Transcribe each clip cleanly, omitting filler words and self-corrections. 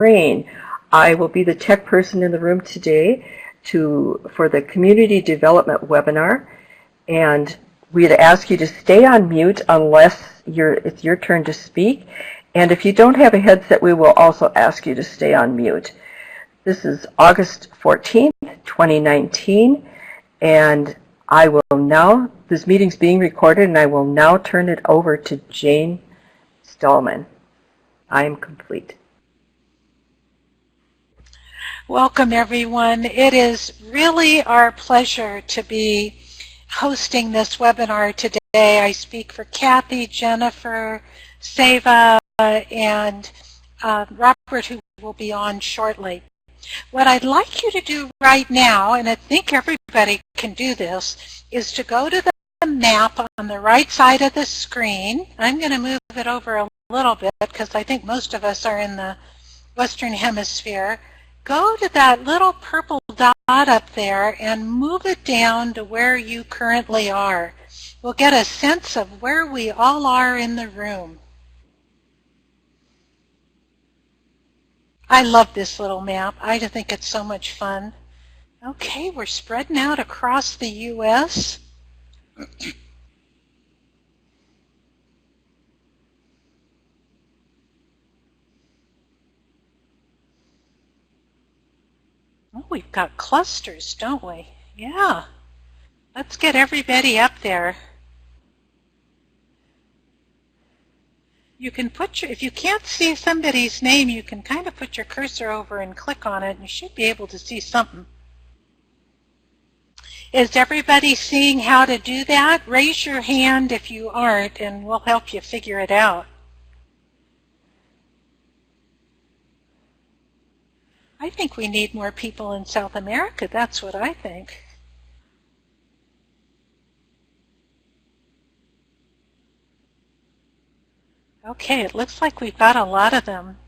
Rain. I will be the tech person in the room today for the community development webinar, and we'd ask you to stay on mute unless it's your turn to speak, and if you don't have a headset, we will also ask you to stay on mute. This is August 14th, 2019, and this meeting's being recorded, and I will now turn it over to Jane Stallman. I am complete. Welcome, everyone. It is really our pleasure to be hosting this webinar today. I speak for Kathy, Jennifer, Seva, and Robert, who will be on shortly. What I'd like you to do right now, and I think everybody can do this, is to go to the map on the right side of the screen. I'm going to move it over a little bit because I think most of us are in the Western Hemisphere. Go to that little purple dot up there and move it down to where you currently are. We'll get a sense of where we all are in the room. I love this little map. I just think it's so much fun. Okay, we're spreading out across the U.S. Oh, we've got clusters, don't we? Yeah. Let's get everybody up there. You can if you can't see somebody's name, you can kind of put your cursor over and click on it, and you should be able to see something. Is everybody seeing how to do that? Raise your hand if you aren't, and we'll help you figure it out. I think we need more people in South America. That's what I think. Okay, it looks like we've got a lot of them.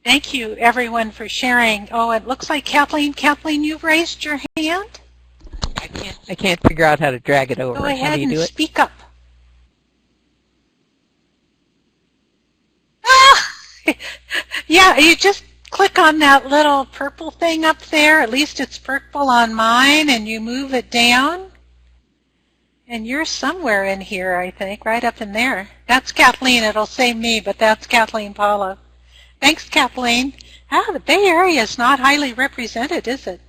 Thank you, everyone, for sharing. Oh, it looks like Kathleen. Kathleen, you've raised your hand? I can't figure out how to drag it over. Go ahead how do you do and it? Speak up. Ah! Yeah, you just click on that little purple thing up there. At least it's purple on mine, and you move it down. And you're somewhere in here, I think, right up in there. That's Kathleen. It'll say me, but that's Kathleen Paulo. Thanks, Kathleen. The Bay Area is not highly represented, is it?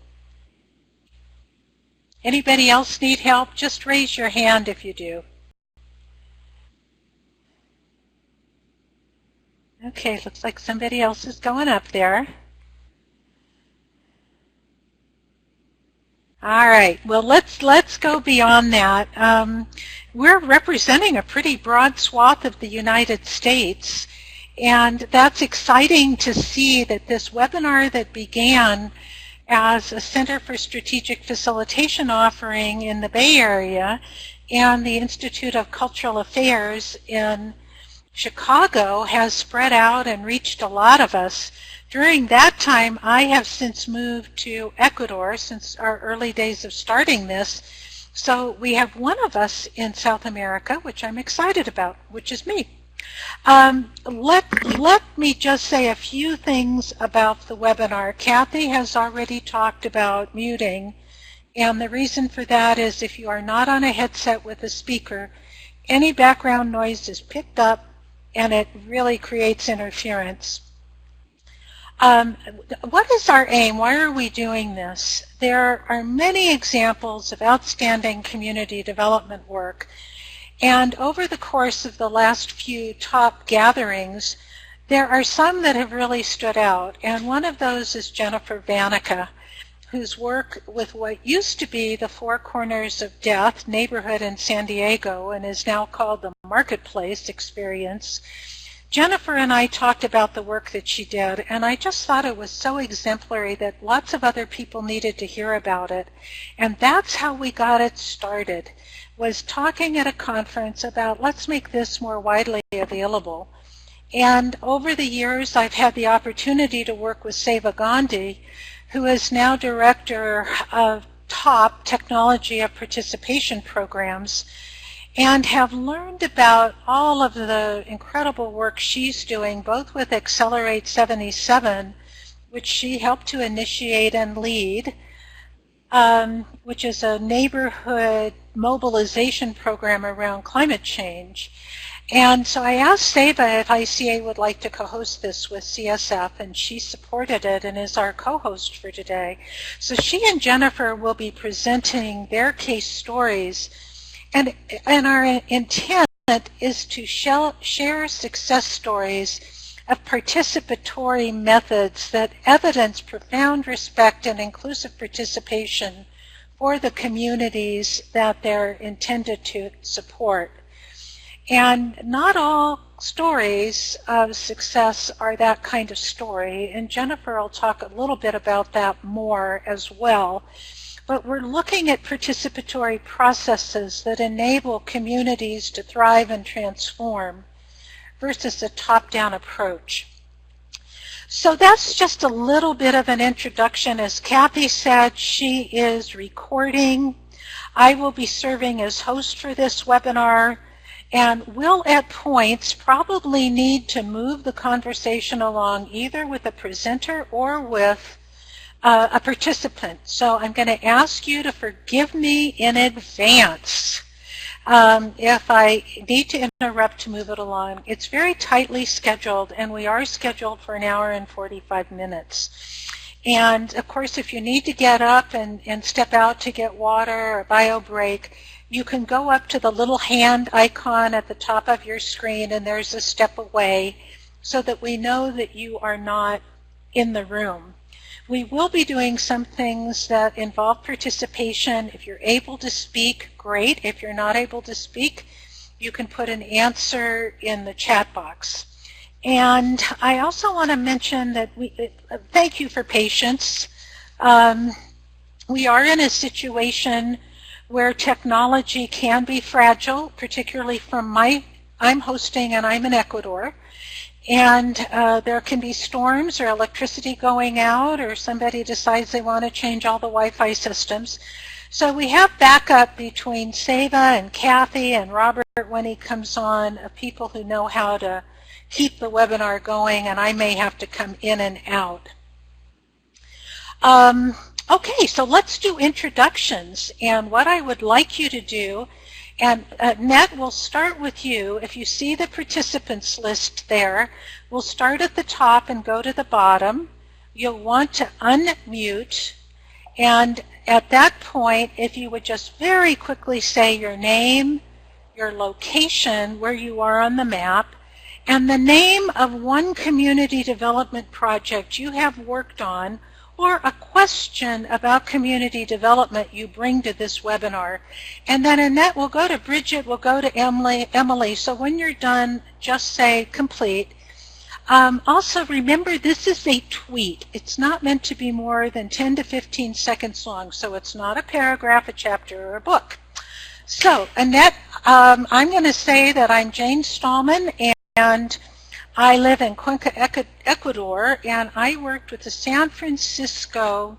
Anybody else need help? Just raise your hand if you do. Okay, looks like somebody else is going up there. All right, well, let's go beyond that. We're representing a pretty broad swath of the United States, and that's exciting to see that this webinar that began as a Center for Strategic Facilitation offering in the Bay Area and the Institute of Cultural Affairs in Chicago has spread out and reached a lot of us. During that time, I have since moved to Ecuador since our early days of starting this. So we have one of us in South America, which I'm excited about, which is me. Let me just say a few things about the webinar. Kathy has already talked about muting, and the reason for that is if you are not on a headset with a speaker, any background noise is picked up and it really creates interference. What is our aim? Why are we doing this? There are many examples of outstanding community development work, and over the course of the last few top gatherings, there are some that have really stood out, and one of those is Jennifer Vanica, whose work with what used to be the Four Corners of Death neighborhood in San Diego and is now called the Marketplace Experience. Jennifer and I talked about the work that she did, and I just thought it was so exemplary that lots of other people needed to hear about it. And that's how we got it started, was talking at a conference about let's make this more widely available. And over the years, I've had the opportunity to work with Seva Gandhi, who is now director of TOP, Technology of Participation Programs. and have learned about all of the incredible work she's doing, both with Accelerate 77, which she helped to initiate and lead, which is a neighborhood mobilization program around climate change. And so I asked Seva if ICA would like to co-host this with CSF, and she supported it and is our co-host for today. So she and Jennifer will be presenting their case stories, and our intent is to share success stories of participatory methods that evidence profound respect and inclusive participation for the communities that they're intended to support. And not all stories of success are that kind of story, and Jennifer will talk a little bit about that more as well. But we're looking at participatory processes that enable communities to thrive and transform versus a top-down approach. So that's just a little bit of an introduction. As Kathy said, she is recording. I will be serving as host for this webinar, and will at points probably need to move the conversation along either with a presenter or with a participant. So I'm going to ask you to forgive me in advance if I need to interrupt to move it along. It's very tightly scheduled, and we are scheduled for an hour and 45 minutes. And of course, if you need to get up and step out to get water or bio break, you can go up to the little hand icon at the top of your screen, and there's a step away so that we know that you are not in the room. We will be doing some things that involve participation. If you're able to speak, great. If you're not able to speak, you can put an answer in the chat box. And I also want to mention that thank you for patience. We are in a situation where technology can be fragile, particularly I'm hosting and I'm in Ecuador. And there can be storms or electricity going out, or somebody decides they want to change all the Wi-Fi systems. So we have backup between Seva and Kathy and Robert when he comes on, of people who know how to keep the webinar going, and I may have to come in and out. Okay, so let's do introductions. And what I would like you to do, and Ned, we'll start with you. If you see the participants list there, we'll start at the top and go to the bottom. You'll want to unmute. And at that point, if you would just very quickly say your name, your location, where you are on the map, and the name of one community development project you have worked on, or a question about community development you bring to this webinar. And then Annette will go to Bridget, we'll go to Emily. So when you're done, just say complete. Also remember, this is a tweet. It's not meant to be more than 10 to 15 seconds long, so it's not a paragraph, a chapter, or a book. So Annette, I'm going to say that I'm Jane Stallman, and I live in Cuenca, Ecuador, and I worked with the San Francisco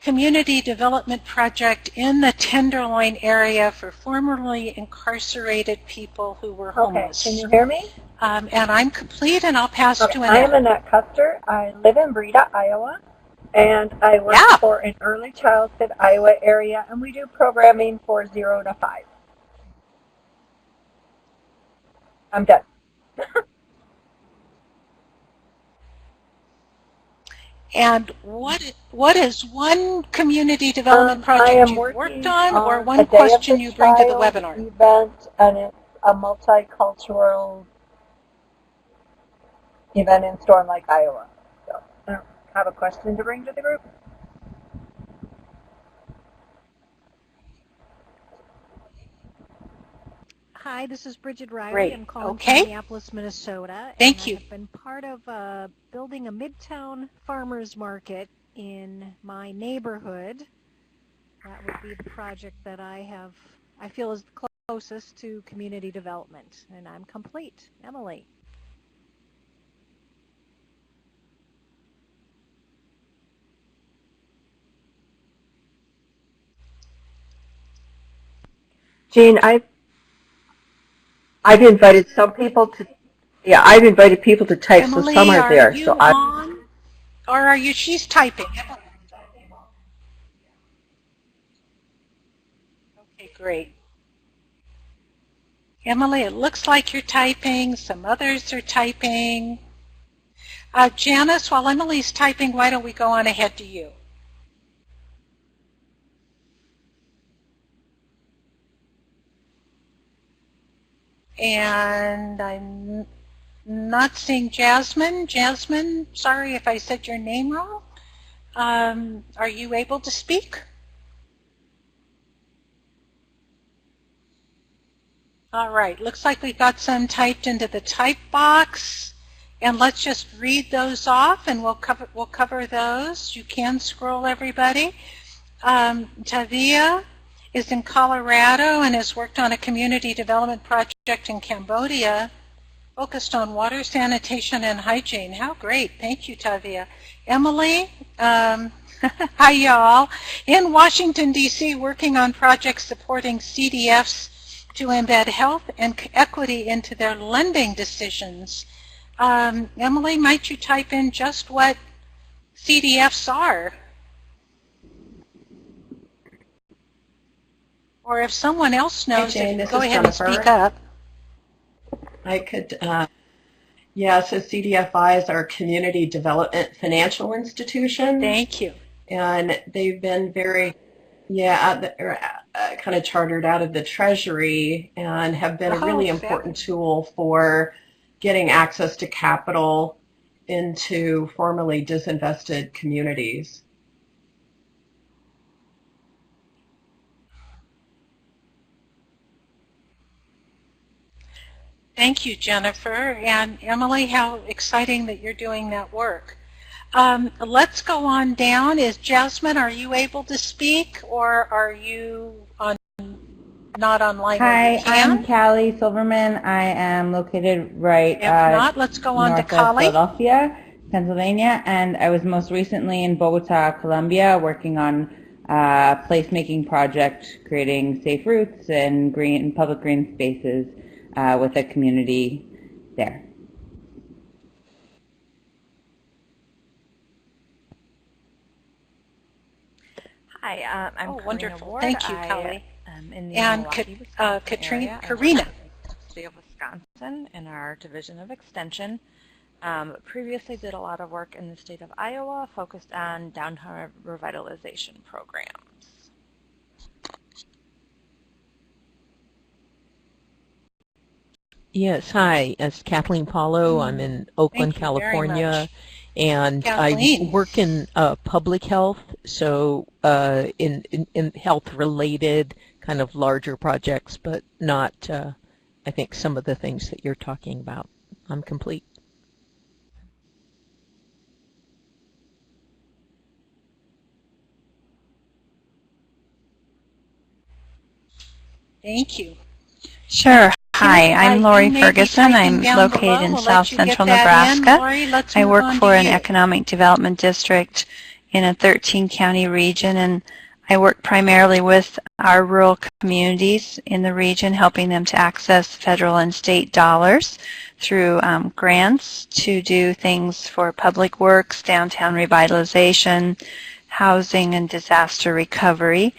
Community Development Project in the Tenderloin area for formerly incarcerated people who were homeless. Okay, can you hear me? And I'm complete, and I'll pass to Annette. I am Annette Custer. I live in Breda, Iowa, and I work for an early childhood Iowa area, and we do programming for 0 to 5. I'm done. And what is one community development project you worked on, or one question you bring to the webinar? Event, and it's a multicultural event in Storm Lake, Iowa. So I don't have a question to bring to the group. Hi, this is Bridget Riley. Great. I'm calling Okay. from Minneapolis, Minnesota. Thank you. I've been part of building a Midtown farmers market in my neighborhood. That would be the project that I feel is closest to community development. And I'm complete. Emily. Jean, I I've invited some people to, yeah, I've invited people to type, so some Emily, are are there. you So I, on? Or are you, she's typing. Okay, great. Emily, it looks like you're typing. Some others are typing. Janice, while Emily's typing, why don't we go on ahead to you? And I'm not seeing Jasmine. Jasmine, sorry if I said your name wrong. Are you able to speak? All right, looks like we've got some typed into the type box. And let's just read those off, and we'll cover those. You can scroll, everybody. Tavia is in Colorado and has worked on a community development project in Cambodia focused on water, sanitation, and hygiene. How great. Thank you, Tavia. Emily, hi, y'all. In Washington, D.C., working on projects supporting CDFs to embed health and equity into their lending decisions. Emily, might you type in just what CDFs are? Or if someone else knows, Hi, Jane, go ahead and speak up. I could, yeah, so CDFIs are Community Development Financial Institutions. Thank you. And they've been very, kind of chartered out of the Treasury and have been a really important tool for getting access to capital into formerly disinvested communities. Thank you, Jennifer. And Emily, how exciting that you're doing that work. Let's go on down. Is Jasmine, are you able to speak, or are you not online? Hi, I'm Callie Silverman. I am located right if not, let's go on to Callie. Philadelphia, Pennsylvania, and I was most recently in Bogota, Colombia, working on a placemaking project creating safe routes and public green spaces with a community there. Hi, I'm wonderful. Ward. Thank you, Kelly. In the and Karina. State of Wisconsin in our Division of Extension. Previously did a lot of work in the state of Iowa focused on downtown revitalization programs. Yes, hi, it's Kathleen Paulo. I'm in Oakland, California, and Kathleen. I work in public health, so in health-related kind of larger projects, but not, I think, some of the things that you're talking about. I'm complete. Thank you. Sure. Hi, I'm Lori Ferguson. I'm located in South Central Nebraska. I work for an economic development district in a 13-county region, and I work primarily with our rural communities in the region, helping them to access federal and state dollars through grants to do things for public works, downtown revitalization, housing, and disaster recovery.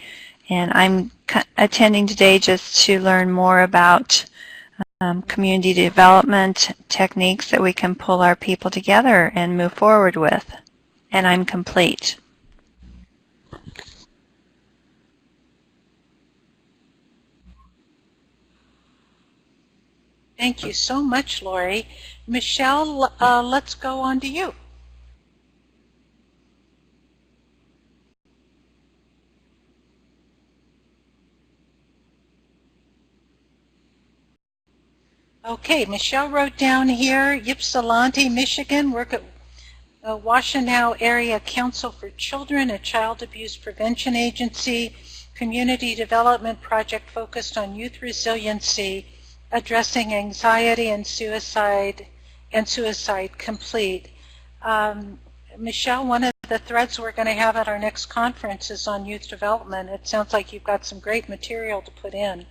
And I'm attending today just to learn more about community development techniques that we can pull our people together and move forward with. And I'm complete. Thank you so much, Lori. Michelle, let's go on to you. Okay, Michelle wrote down here, Ypsilanti, Michigan, work at Washtenaw Area Council for Children, a child abuse prevention agency, community development project focused on youth resiliency, addressing anxiety and suicide complete. Michelle, one of the threads we're going to have at our next conference is on youth development. It sounds like you've got some great material to put in.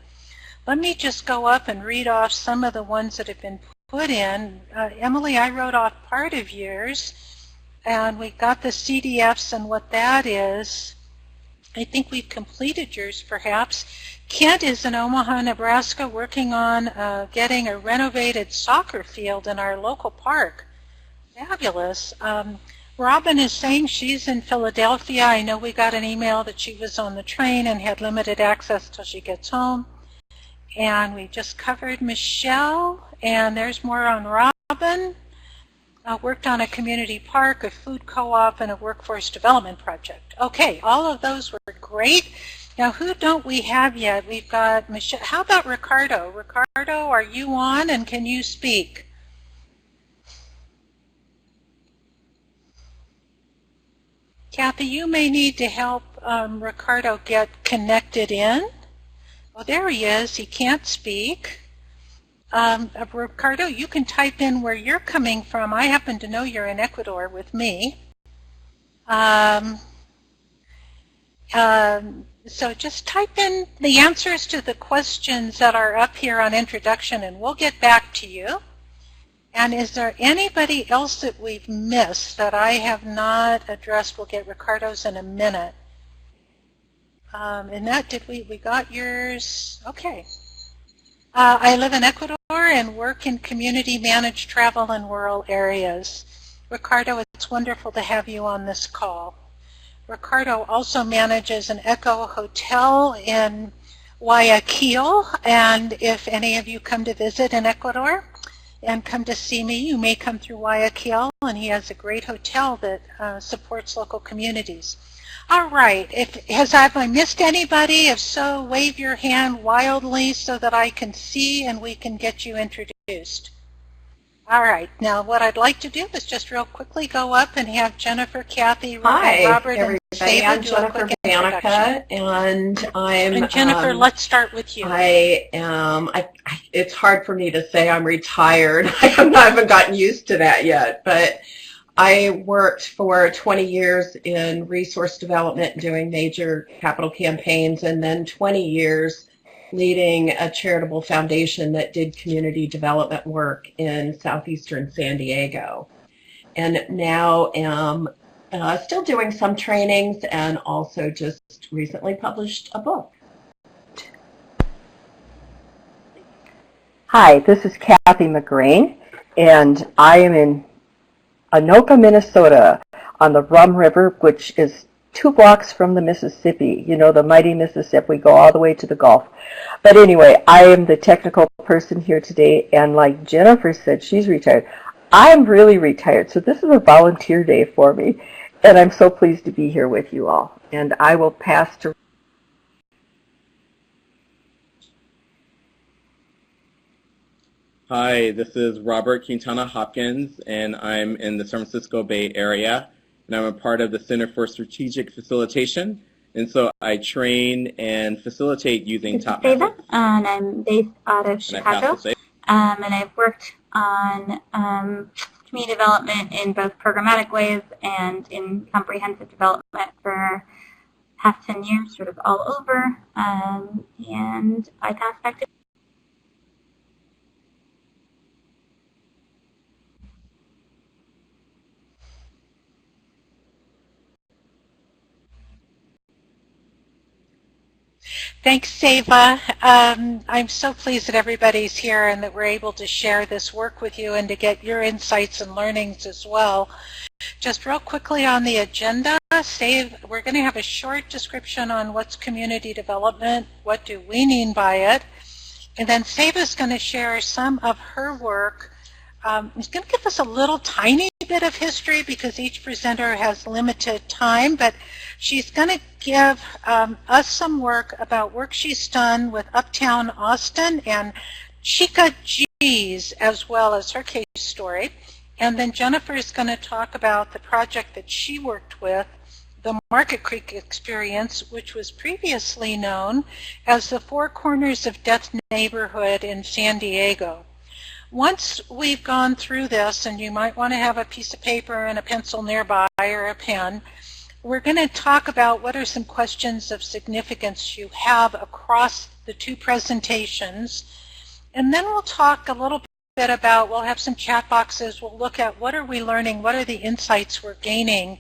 Let me just go up and read off some of the ones that have been put in. Emily, I wrote off part of yours, and we got the CDFs and what that is. I think we've completed yours, perhaps. Kent is in Omaha, Nebraska, working on getting a renovated soccer field in our local park. Fabulous. Robin is saying she's in Philadelphia. I know we got an email that she was on the train and had limited access till she gets home. And we just covered Michelle, and there's more on Robin. Worked on a community park, a food co-op, and a workforce development project. Okay, all of those were great. Now, who don't we have yet? We've got Michelle. How about Ricardo? Ricardo, are you on, and can you speak? Kathy, you may need to help Ricardo get connected in. Well, there he is. He can't speak. Ricardo, you can type in where you're coming from. I happen to know you're in Ecuador with me. So just type in the answers to the questions that are up here on introduction, and we'll get back to you. And is there anybody else that we've missed that I have not addressed? We'll get Ricardo's in a minute. And that, we got yours? Okay. I live in Ecuador and work in community managed travel in rural areas. Ricardo, it's wonderful to have you on this call. Ricardo also manages an Eco Hotel in Guayaquil, and if any of you come to visit in Ecuador and come to see me, you may come through Guayaquil, and he has a great hotel that supports local communities. All right, have I missed anybody? If so, wave your hand wildly so that I can see and we can get you introduced. All right, now what I'd like to do is just real quickly go up and have Jennifer, Kathy, Robert, and Seva I'm do Jennifer a quick Vanica, and And Jennifer, let's start with you. It's hard for me to say I'm retired. I haven't gotten used to that yet, but I worked for 20 years in resource development, doing major capital campaigns, and then 20 years leading a charitable foundation that did community development work in southeastern San Diego. And now am still doing some trainings, and also just recently published a book. Hi, this is Kathy McGrain, and I am in Anoka, Minnesota, on the Rum River, which is 2 blocks from the Mississippi. You know, the mighty Mississippi. We go all the way to the Gulf. But anyway, I am the technical person here today, and like Jennifer said, she's retired. I'm really retired, so this is a volunteer day for me, and I'm so pleased to be here with you all. And I will pass to... Hi, this is Robert Quintana Hopkins, and I'm in the San Francisco Bay Area, and I'm a part of the Center for Strategic Facilitation, and so I train and facilitate using top methods. And I'm based out of Chicago, and I've worked on community development in both programmatic ways and in comprehensive development for past 10 years, sort of all over, and I pass back to Thanks, Seva. I'm so pleased that everybody's here and that we're able to share this work with you and to get your insights and learnings as well. Just real quickly on the agenda, we're going to have a short description on what's community development, what do we mean by it, and then Seva's going to share some of her work. She's going to give us a little tiny bit of history because each presenter has limited time, but she's going to give us some work about work she's done with Uptown Austin and Chica G's, as well as her case story. And then Jennifer is going to talk about the project that she worked with, the Market Creek Experience, which was previously known as the Four Corners of Death neighborhood in San Diego. Once we've gone through this, and you might want to have a piece of paper and a pencil nearby or a pen, We're going to talk about what are some questions of significance you have across the two presentations. And then we'll talk a little bit about, we'll have some chat boxes, we'll look at what are we learning, what are the insights we're gaining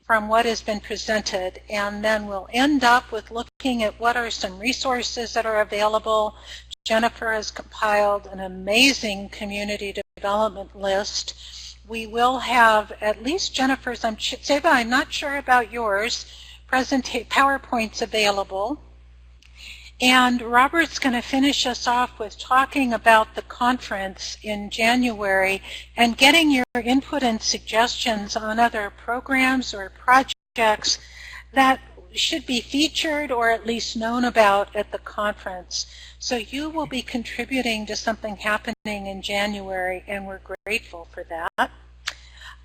from what has been presented, and then we'll end up with looking at what are some resources that are available. Jennifer has compiled an amazing community development list. We will have at least Jennifer's, Seva, I'm not sure about yours, PowerPoints available. And Robert's going to finish us off with talking about the conference in January and getting your input and suggestions on other programs or projects that should be featured or at least known about at the conference. So you will be contributing to something happening in January, and we're grateful for that.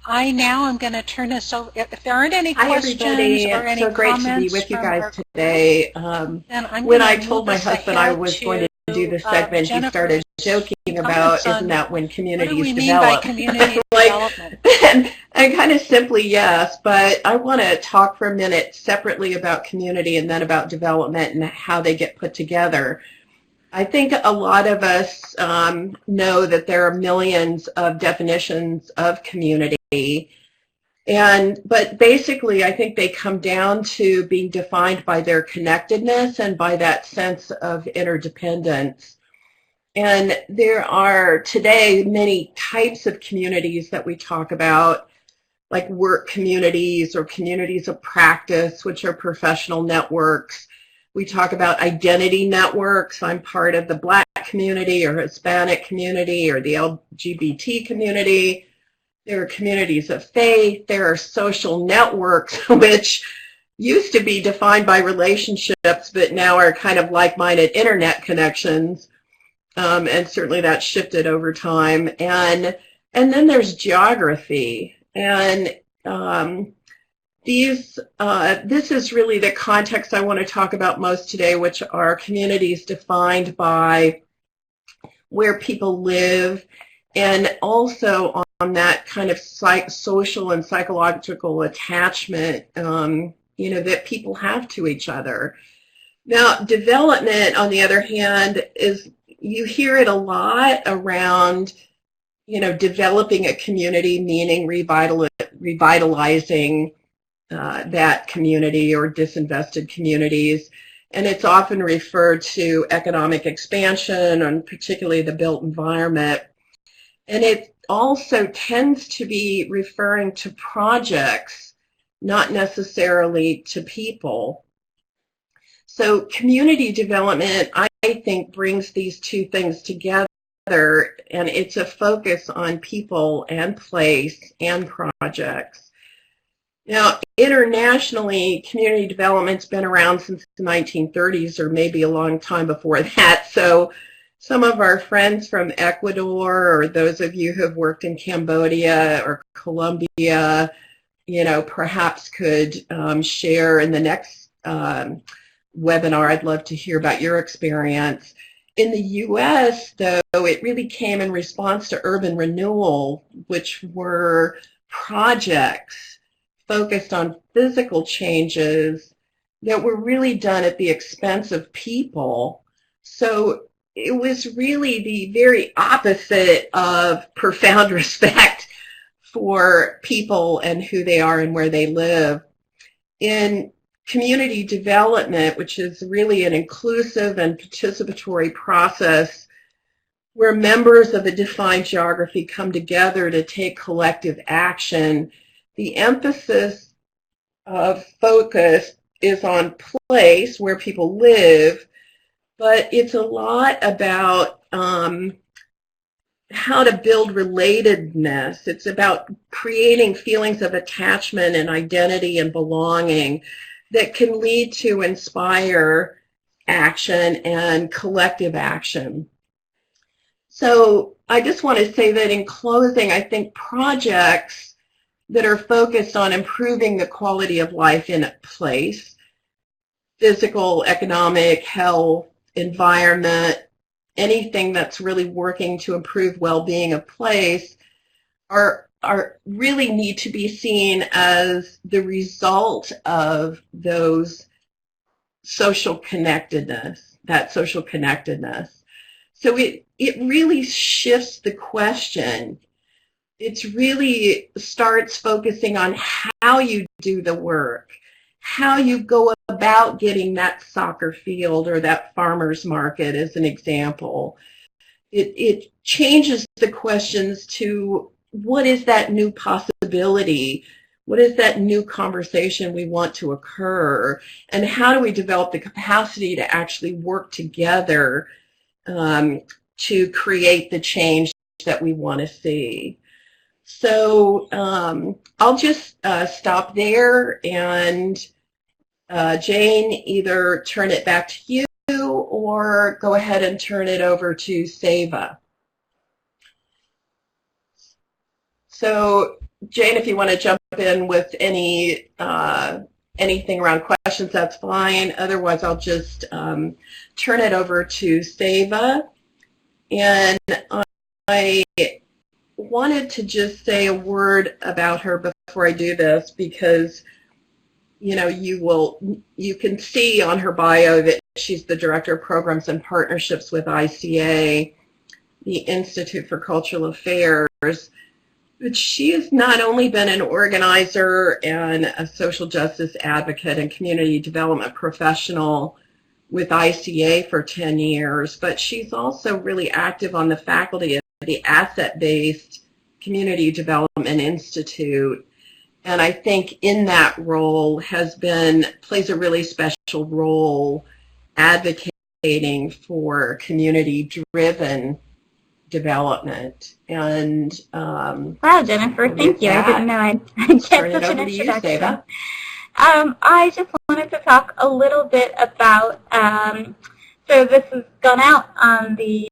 I now am going to turn this over. If there aren't any questions or any comments, so great to be with you guys today. When I told my husband I was going to do this segment, he started joking about, isn't that when communities develop? And kind of simply, yes, but I want to talk for a minute separately about community and then about development and how they get put together. I think a lot of us know that there are millions of definitions of community, but basically I think they come down to being defined by their connectedness and by that sense of interdependence. And there are today many types of communities that we talk about, like work communities or communities of practice, which are professional networks. We talk about identity networks. I'm part of the Black community or Hispanic community or the LGBT community. There are communities of faith. There are social networks, which used to be defined by relationships, but now are kind of like-minded internet connections. And certainly that's shifted over time. And then there's geography. And this is really the context I want to talk about most today, which are communities defined by where people live and also on that kind of social and psychological attachment, that people have to each other. Now, development, on the other hand, you hear it a lot around, developing a community, meaning revitalizing that community or disinvested communities. And it's often referred to economic expansion and particularly the built environment. And it also tends to be referring to projects, not necessarily to people. So community development, I think, brings these two things together, and it's a focus on people and place and projects. Now, internationally, community development's been around since the 1930s or maybe a long time before that. So some of our friends from Ecuador or those of you who have worked in Cambodia or Colombia, perhaps could share in the next webinar. I'd love to hear about your experience. In the U.S., though, it really came in response to urban renewal, which were projects focused on physical changes that were really done at the expense of people. So it was really the very opposite of profound respect for people and who they are and where they live. In community development, which is really an inclusive and participatory process where members of a defined geography come together to take collective action, the emphasis of focus is on place where people live, but it's a lot about how to build relatedness. It's about creating feelings of attachment and identity and belonging that can lead to inspire action and collective action. So I just want to say that in closing, I think projects that are focused on improving the quality of life in a place, physical, economic, health, environment, anything that's really working to improve well-being of place, are really need to be seen as the result of those social connectedness, So it really shifts the question. It really starts focusing on how you do the work, how you go about getting that soccer field or that farmer's market as an example. It changes the questions to what is that new possibility? What is that new conversation we want to occur? And how do we develop the capacity to actually work together to create the change that we want to see? So I'll just stop there, and Jane, either turn it back to you or go ahead and turn it over to Seva. So Jane, if you want to jump in with anything around questions, that's fine. Otherwise, I'll just turn it over to Seva. And I wanted to just say a word about her before I do this, because you can see on her bio that she's the Director of Programs and Partnerships with ICA, the Institute for Cultural Affairs. But she has not only been an organizer and a social justice advocate and community development professional with ICA for 10 years, but she's also really active on the faculty of the Asset-Based Community Development Institute. And I think in that role plays a really special role advocating for community-driven development. And wow, Jennifer, thank you. I didn't know I'd get such an introduction. I just wanted to talk a little bit about, so this has gone out on the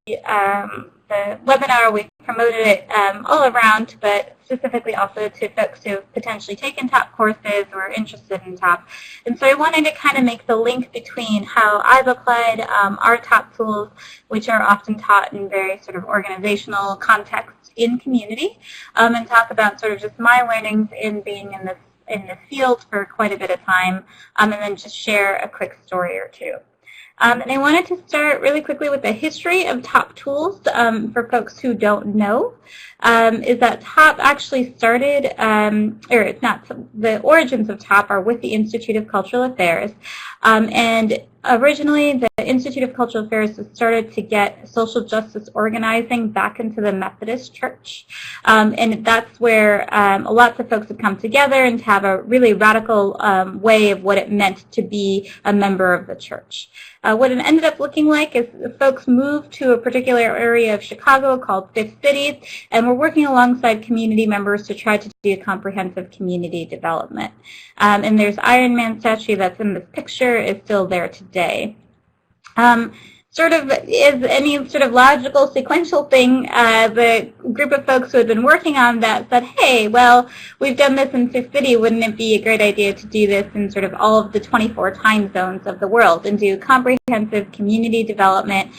webinar. We've promoted it all around, but specifically also to folks who have potentially taken TOP courses or are interested in TOP. And so I wanted to kind of make the link between how I've applied our TOP tools, which are often taught in very sort of organizational contexts in community, and talk about sort of just my learnings in being in this field for quite a bit of time, and then just share a quick story or two. And I wanted to start really quickly with the history of TOP tools for folks who don't know. Is that TOP actually started, or it's not, the origins of TOP are with the Institute of Cultural Affairs. And originally, the Institute of Cultural Affairs was started to get social justice organizing back into the Methodist Church. And that's where lots of folks have come together and to have a really radical way of what it meant to be a member of the church. What it ended up looking like is folks moved to a particular area of Chicago called Fifth City, and we're working alongside community members to try to do comprehensive community development. And there's Iron Man statue that's in this picture is still there today. Sort of is any sort of logical sequential thing, the group of folks who had been working on that said, hey, well, we've done this in Fifth City, wouldn't it be a great idea to do this in sort of all of the 24 time zones of the world and do comprehensive community development,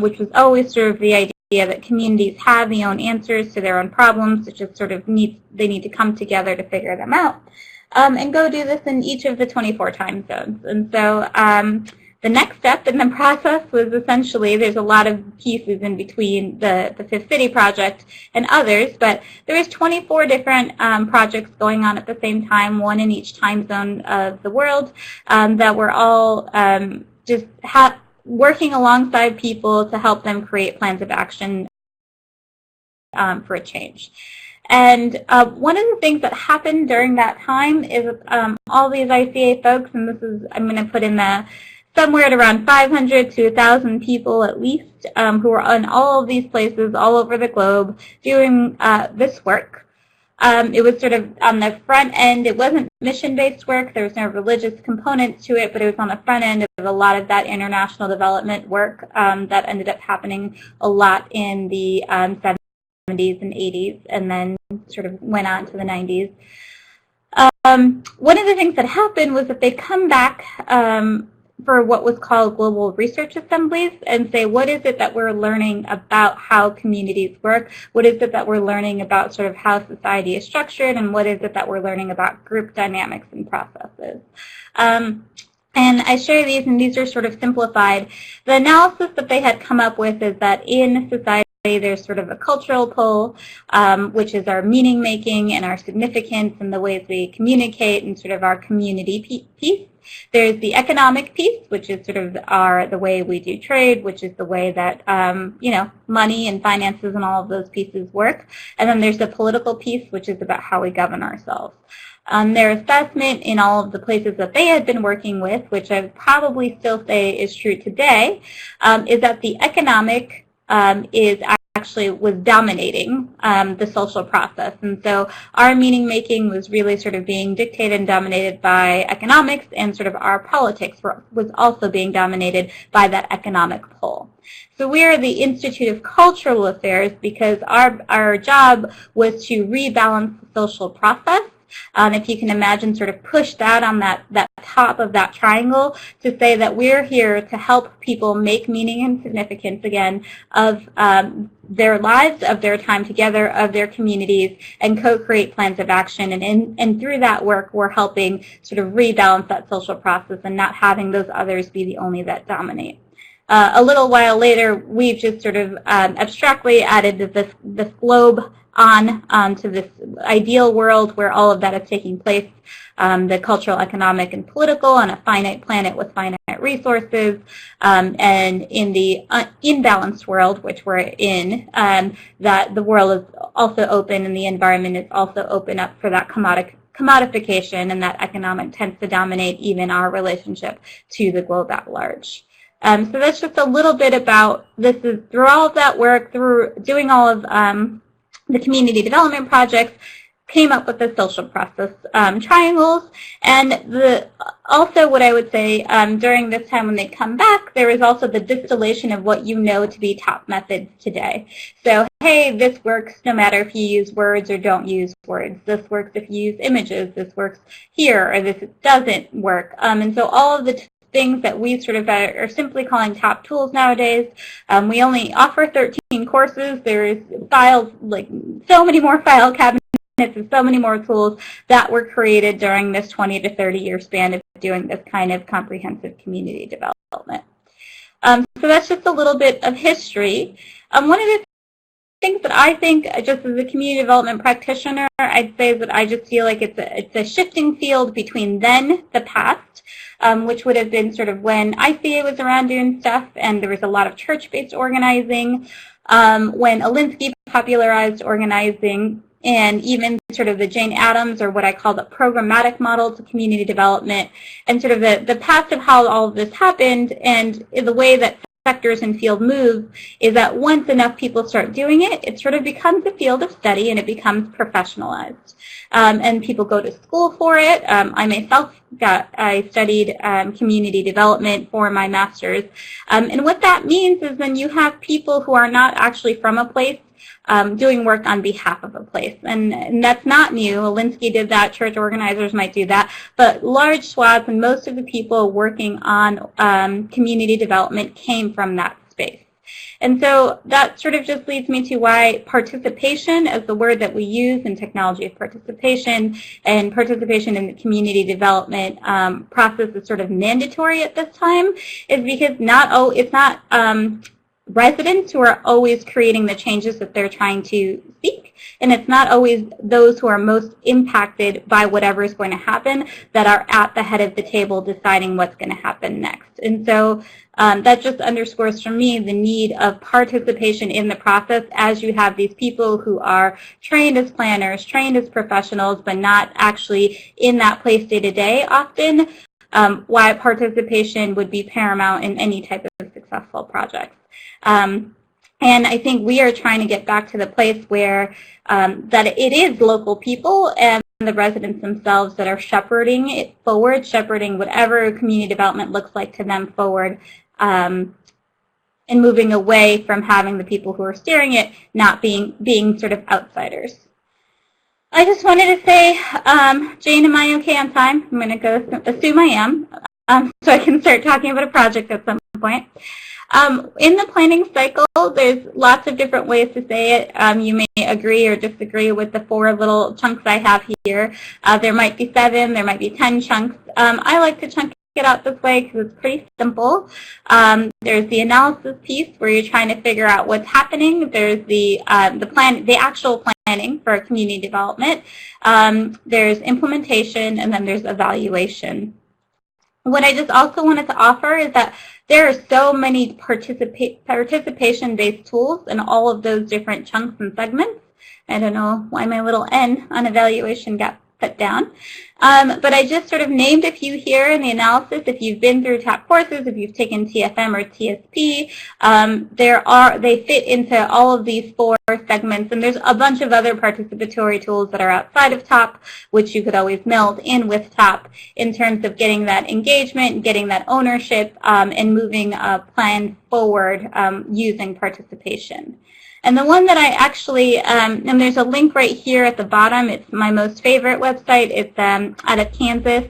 which was always sort of the idea that communities have their own answers to their own problems, it just sort of they need to come together to figure them out, and go do this in each of the 24 time zones. And so the next step in the process was essentially, there's a lot of pieces in between the Fifth City project and others, but there is 24 different projects going on at the same time, one in each time zone of the world, that were all just working alongside people to help them create plans of action for a change. And one of the things that happened during that time is all these ICA folks, and this is, I'm going to put in the somewhere at around 500 to 1,000 people at least, who are in all of these places all over the globe doing this work. It was sort of on the front end. It wasn't mission-based work. There was no religious component to it, but it was on the front end of a lot of that international development work that ended up happening a lot in the 70s and 80s, and then sort of went on to the 90s. One of the things that happened was that they come back for what was called global research assemblies and say, what is it that we're learning about how communities work? What is it that we're learning about sort of how society is structured? And what is it that we're learning about group dynamics and processes? And I share these, and these are sort of simplified. The analysis that they had come up with is that in society, there's sort of a cultural pull, which is our meaning making and our significance and the ways we communicate and sort of our community piece. There's the economic piece, which is sort of the way we do trade, which is the way that money and finances and all of those pieces work. And then there's the political piece, which is about how we govern ourselves. Their assessment in all of the places that they had been working with, which I would probably still say is true today, is that the economic was dominating the social process. And so our meaning making was really sort of being dictated and dominated by economics, and sort of our politics was also being dominated by that economic pull. So we are the Institute of Cultural Affairs because our job was to rebalance the social process. If you can imagine, sort of push that on that top of that triangle to say that we're here to help people make meaning and significance again of their lives, of their time together, of their communities, and co-create plans of action. And through that work, we're helping sort of rebalance that social process and not having those others be the only that dominate. A little while later, we've just sort of abstractly added this globe to this ideal world where all of that is taking place, the cultural, economic, and political on a finite planet with finite resources, and in the imbalanced world, which we're in, that the world is also open and the environment is also open up for that commodification, and that economic tends to dominate even our relationship to the globe at large. So that's just a little bit about this. Is through all of that work, through doing all of the community development projects, came up with the social process triangles. And also what I would say during this time when they come back, there is also the distillation of what you know to be top methods today. So, hey, this works no matter if you use words or don't use words. This works if you use images. This works here, or this doesn't work. And so all of the things that we sort of are simply calling top tools nowadays. We only offer 13 courses. There's files, like so many more file cabinets and so many more tools that were created during this 20 to 30 year span of doing this kind of comprehensive community development. So that's just a little bit of history. One of the things that I think, just as a community development practitioner, I'd say that I just feel like it's a shifting field between then, the past, which would have been sort of when ICA was around doing stuff, and there was a lot of church-based organizing, when LISC popularized organizing, and even sort of the Jane Addams, or what I call the programmatic model to community development, and sort of the past of how all of this happened, and the way that sectors and field move is that once enough people start doing it, it sort of becomes a field of study and it becomes professionalized. And people go to school for it. I myself I studied community development for my master's. And what that means is when you have people who are not actually from a place doing work on behalf of a place. And that's not new. LISC did that. Church organizers might do that. But large swaths and most of the people working on community development came from that space. And so that sort of just leads me to why participation, as the word that we use in technology of participation, and participation in the community development process is sort of mandatory at this time, is because it's not residents who are always creating the changes that they're trying to seek, and it's not always those who are most impacted by whatever is going to happen that are at the head of the table deciding what's going to happen next. And so that just underscores for me the need of participation in the process as you have these people who are trained as planners, trained as professionals, but not actually in that place day to day often, why participation would be paramount in any type of successful project. And I think we are trying to get back to the place where that it is local people and the residents themselves that are shepherding it forward, shepherding whatever community development looks like to them forward, and moving away from having the people who are steering it not being sort of outsiders. I just wanted to say, Jane, am I okay on time? I'm going to go assume I am. so I can start talking about a project at some point. In the planning cycle, there's lots of different ways to say it. You may agree or disagree with the 4 little chunks I have here. There might be 7, there might be 10 chunks. I like to chunk it out this way because it's pretty simple. There's the analysis piece where you're trying to figure out what's happening. There's the actual planning for community development. There's implementation, and then there's evaluation. What I just also wanted to offer is that there are so many participation-based tools in all of those different chunks and segments. I don't know why my little N on evaluation got put down. But I just sort of named a few here in the analysis. If you've been through TAP courses, if you've taken TFM or TSP, they fit into all of these 4 segments. And there's a bunch of other participatory tools that are outside of TAP, which you could always meld in with TAP in terms of getting that engagement, getting that ownership, and moving a plan forward using participation. And the one that I actually, and there's a link right here at the bottom, it's my most favorite website. It's out of Kansas,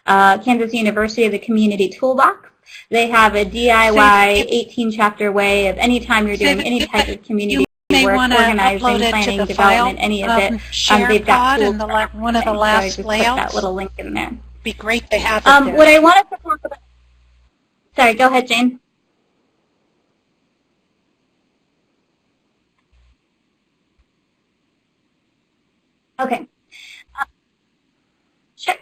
Kansas University, the Community Toolbox. They have a DIY 18-chapter way of anytime you're doing any type of community work, organizing, planning, development, any of it. They've got tools. One of the last so layouts. Put that little link in there. Be great to have it there. What I wanted to talk about, sorry, go ahead, Jane. Okay. Sure.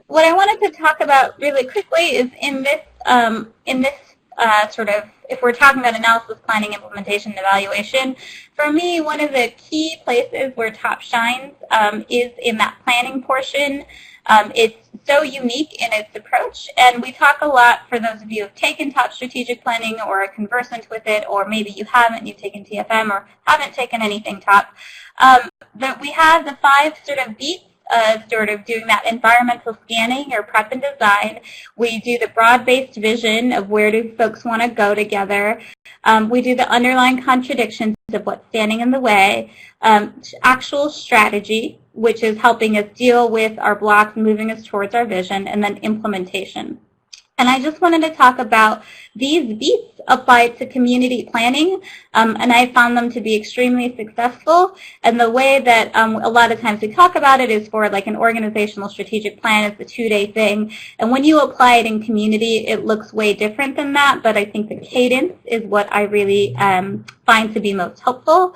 What I wanted to talk about really quickly is in this sort of, if we're talking about analysis, planning, implementation, and evaluation, for me, one of the key places where TAP shines is in that planning portion. It's so unique in its approach, and we talk a lot, for those of you who have taken TAP strategic planning or are conversant with it, or maybe you haven't, you've taken TFM or haven't taken anything TAP, that we have the 5 sort of beats of sort of doing that environmental scanning or prep and design. We do the broad-based vision of where do folks want to go together. We do the underlying contradictions of what's standing in the way, actual strategy, which is helping us deal with our blocks and moving us towards our vision, and then implementation. And I just wanted to talk about these beats applied to community planning, and I found them to be extremely successful. And the way that a lot of times we talk about it is for like an organizational strategic plan. It's a 2-day thing. And when you apply it in community, it looks way different than that. But I think the cadence is what I really find to be most helpful.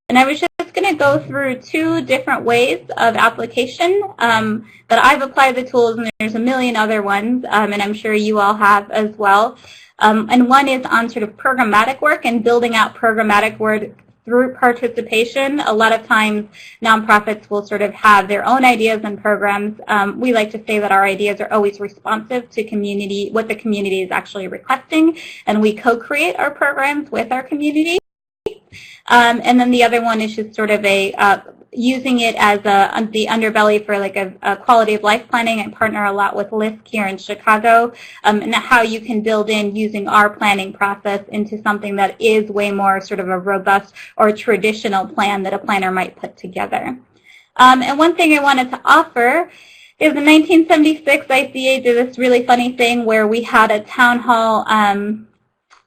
And I was just going to go through 2 different ways of application that I've applied the tools, and there's a million other ones, and I'm sure you all have as well. And one is on sort of programmatic work and building out programmatic work through participation. A lot of times nonprofits will sort of have their own ideas and programs. We like to say that our ideas are always responsive to community, what the community is actually requesting, and we co-create our programs with our community. And then the other one is just sort of a using it as the underbelly for like a quality of life planning. I partner a lot with LISC here in Chicago, and how you can build in using our planning process into something that is way more sort of a robust or traditional plan that a planner might put together. And one thing I wanted to offer is in 1976, ICA did this really funny thing where we had a town hall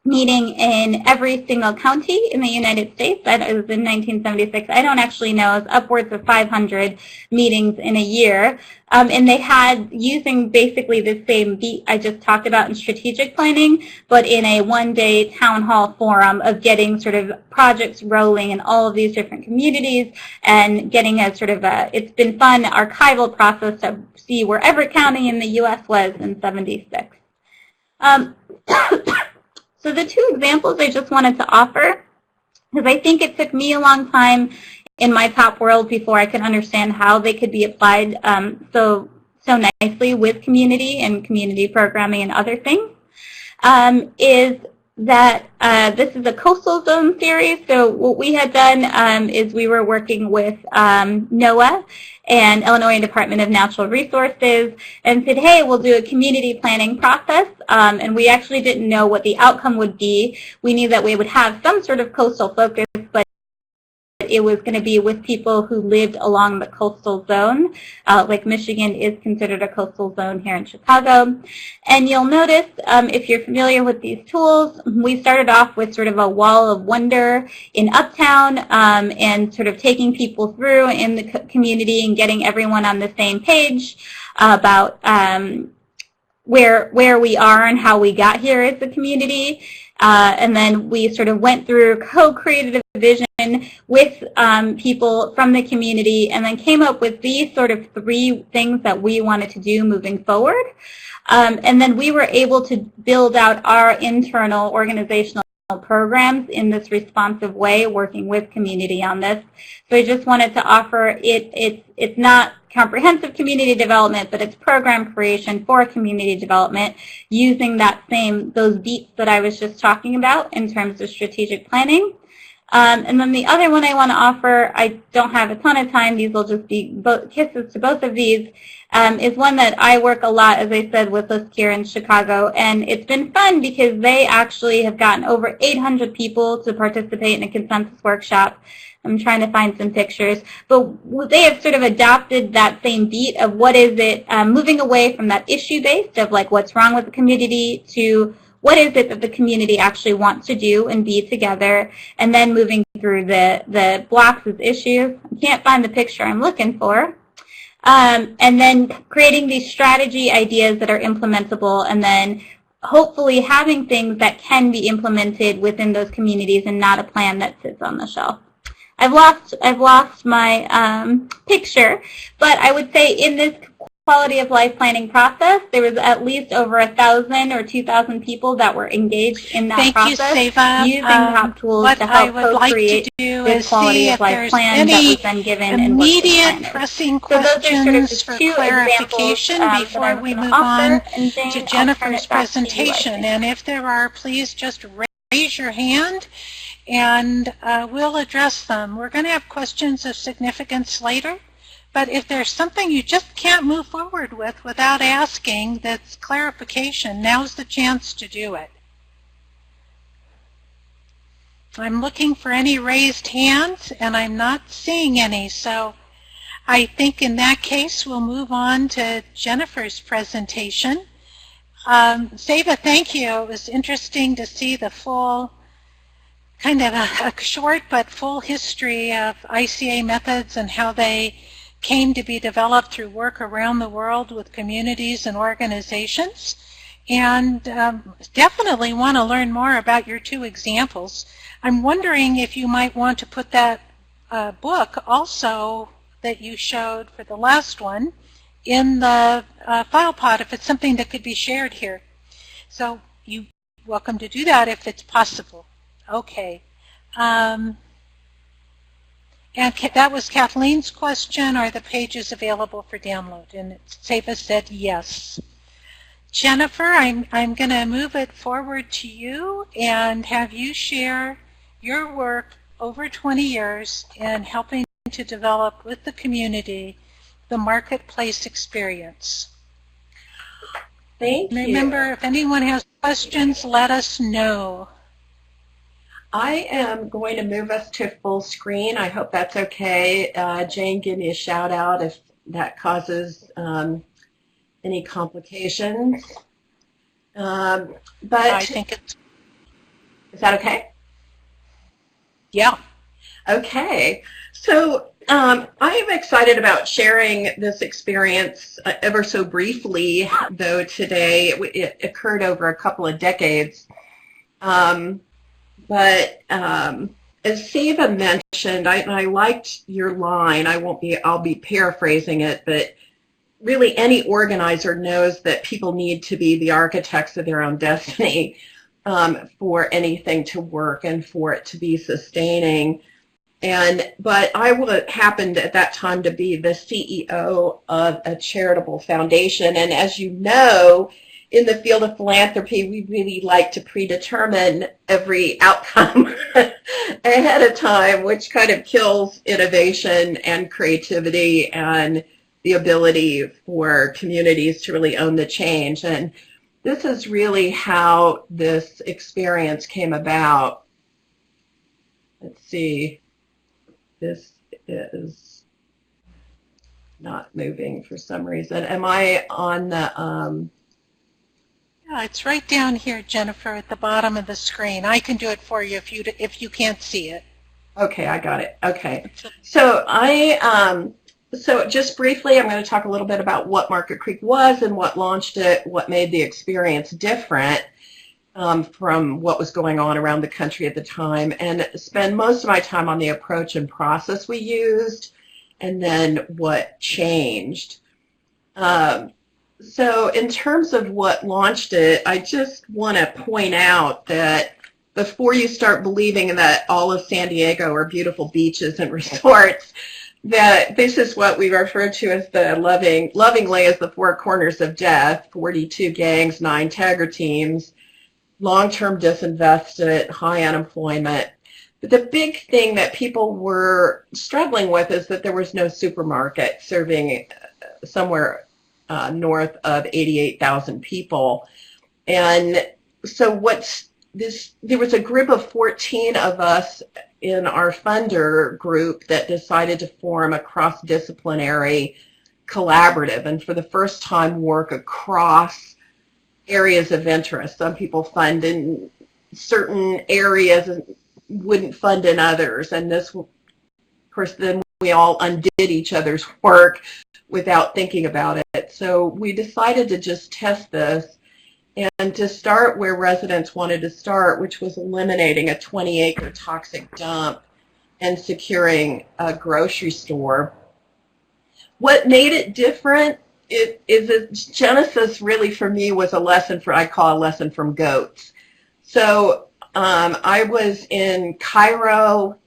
meeting in every single county in the United States. That was in 1976. I don't actually know. It was upwards of 500 meetings in a year. And they had, using basically the same beat I just talked about in strategic planning, but in a 1-day town hall forum of getting sort of projects rolling in all of these different communities and getting a sort of a, it's been fun archival process to see where every county in the U.S. was in 76. So the 2 examples I just wanted to offer, because I think it took me a long time in my TAP world before I could understand how they could be applied so nicely with community and community programming and other things, is that this is a coastal zone series. So what we had done is we were working with NOAA and Illinois Department of Natural Resources and said, hey, we'll do a community planning process. And we actually didn't know what the outcome would be. We knew that we would have some sort of coastal focus, but it was going to be with people who lived along the coastal zone. Lake Michigan is considered a coastal zone here in Chicago. And you'll notice, if you're familiar with these tools, we started off with sort of a wall of wonder in Uptown, and sort of taking people through in the community and getting everyone on the same page about where we are and how we got here as a community. And then we sort of went through, co-created a vision with people from the community, and then came up with these sort of 3 things that we wanted to do moving forward. And then we were able to build out our internal organizational programs in this responsive way, working with community on this. So I just wanted to offer it's not comprehensive community development, but it's program creation for community development using those beats that I was just talking about in terms of strategic planning. And then the other one I want to offer, I don't have a ton of time, these will just be kisses to both of these, is one that I work a lot, as I said, with LISC here in Chicago. And it's been fun because they actually have gotten over 800 people to participate in a consensus workshop. I'm trying to find some pictures. But they have sort of adopted that same beat of what is it, moving away from that issue-based of like what's wrong with the community to what is it that the community actually wants to do and be together, and then moving through the blocks as issues. I can't find the picture I'm looking for. And then creating these strategy ideas that are implementable, and then hopefully having things that can be implemented within those communities and not a plan that sits on the shelf. I've lost my picture, but I would say in this quality of life planning process, there was at least over 1,000 or 2,000 people that were engaged in that process. Thank you, Seva. Using top tools to help co-create this quality of life plan that was then given and immediate pressing questions for clarification before we move on to Jennifer's presentation. And if there are, please just raise your hand and we'll address them. We're going to have questions of significance later. But if there's something you just can't move forward with without asking that's clarification, now's the chance to do it. I'm looking for any raised hands, and I'm not seeing any. So I think in that case, we'll move on to Jennifer's presentation. Seva, thank you. It was interesting to see the full, kind of a short but full history of ICA methods and how they came to be developed through work around the world with communities and organizations. And definitely want to learn more about your 2 examples. I'm wondering if you might want to put that book also that you showed for the last one in the file pod if it's something that could be shared here. So you're welcome to do that if it's possible. Okay. And that was Kathleen's question, are the pages available for download? And Seva said yes. Jennifer, I'm going to move it forward to you and have you share your work over 20 years in helping to develop with the community the marketplace experience. Thank you. Remember, if anyone has questions, let us know. I am going to move us to full screen. I hope that's okay. Jane, give me a shout out if that causes any complications. But I think it's... Is that okay? Yeah. Okay. So I am excited about sharing this experience ever so briefly, though today it occurred over a couple of decades. But as Seva mentioned, I liked your line. I'll be paraphrasing it, but really any organizer knows that people need to be the architects of their own destiny for anything to work and for it to be sustaining. But I happened at that time to be the CEO of a charitable foundation, and as you know, in the field of philanthropy, we really like to predetermine every outcome ahead of time, which kind of kills innovation and creativity and the ability for communities to really own the change. And this is really how this experience came about. Let's see. this is not moving for some reason. Am I on the... Yeah, it's right down here, Jennifer, at the bottom of the screen. I can do it for you if you can't see it. Okay, I got it. Okay. So so just briefly, I'm going to talk a little bit about what Market Creek was and what launched it, what made the experience different from what was going on around the country at the time, and spend most of my time on the approach and process we used, and then what changed. So in terms of what launched it, I just want to point out that before you start believing that all of San Diego are beautiful beaches and resorts, that this is what we refer to as the lovingly as the four corners of death: 42 gangs, 9 Tagger teams, long-term disinvested, high unemployment. But the big thing that people were struggling with is that there was no supermarket serving somewhere north of 88,000 people. And so there was a group of 14 of us in our funder group that decided to form a cross-disciplinary collaborative, and for the first time work across areas of interest. Some people fund in certain areas and wouldn't fund in others, and this, of course, then we all undid each other's work without thinking about it. So we decided to just test this and to start where residents wanted to start, which was eliminating a 20-acre toxic dump and securing a grocery store. What made it different is that Genesis really for me was a lesson I call a lesson from goats. So I was in Cairo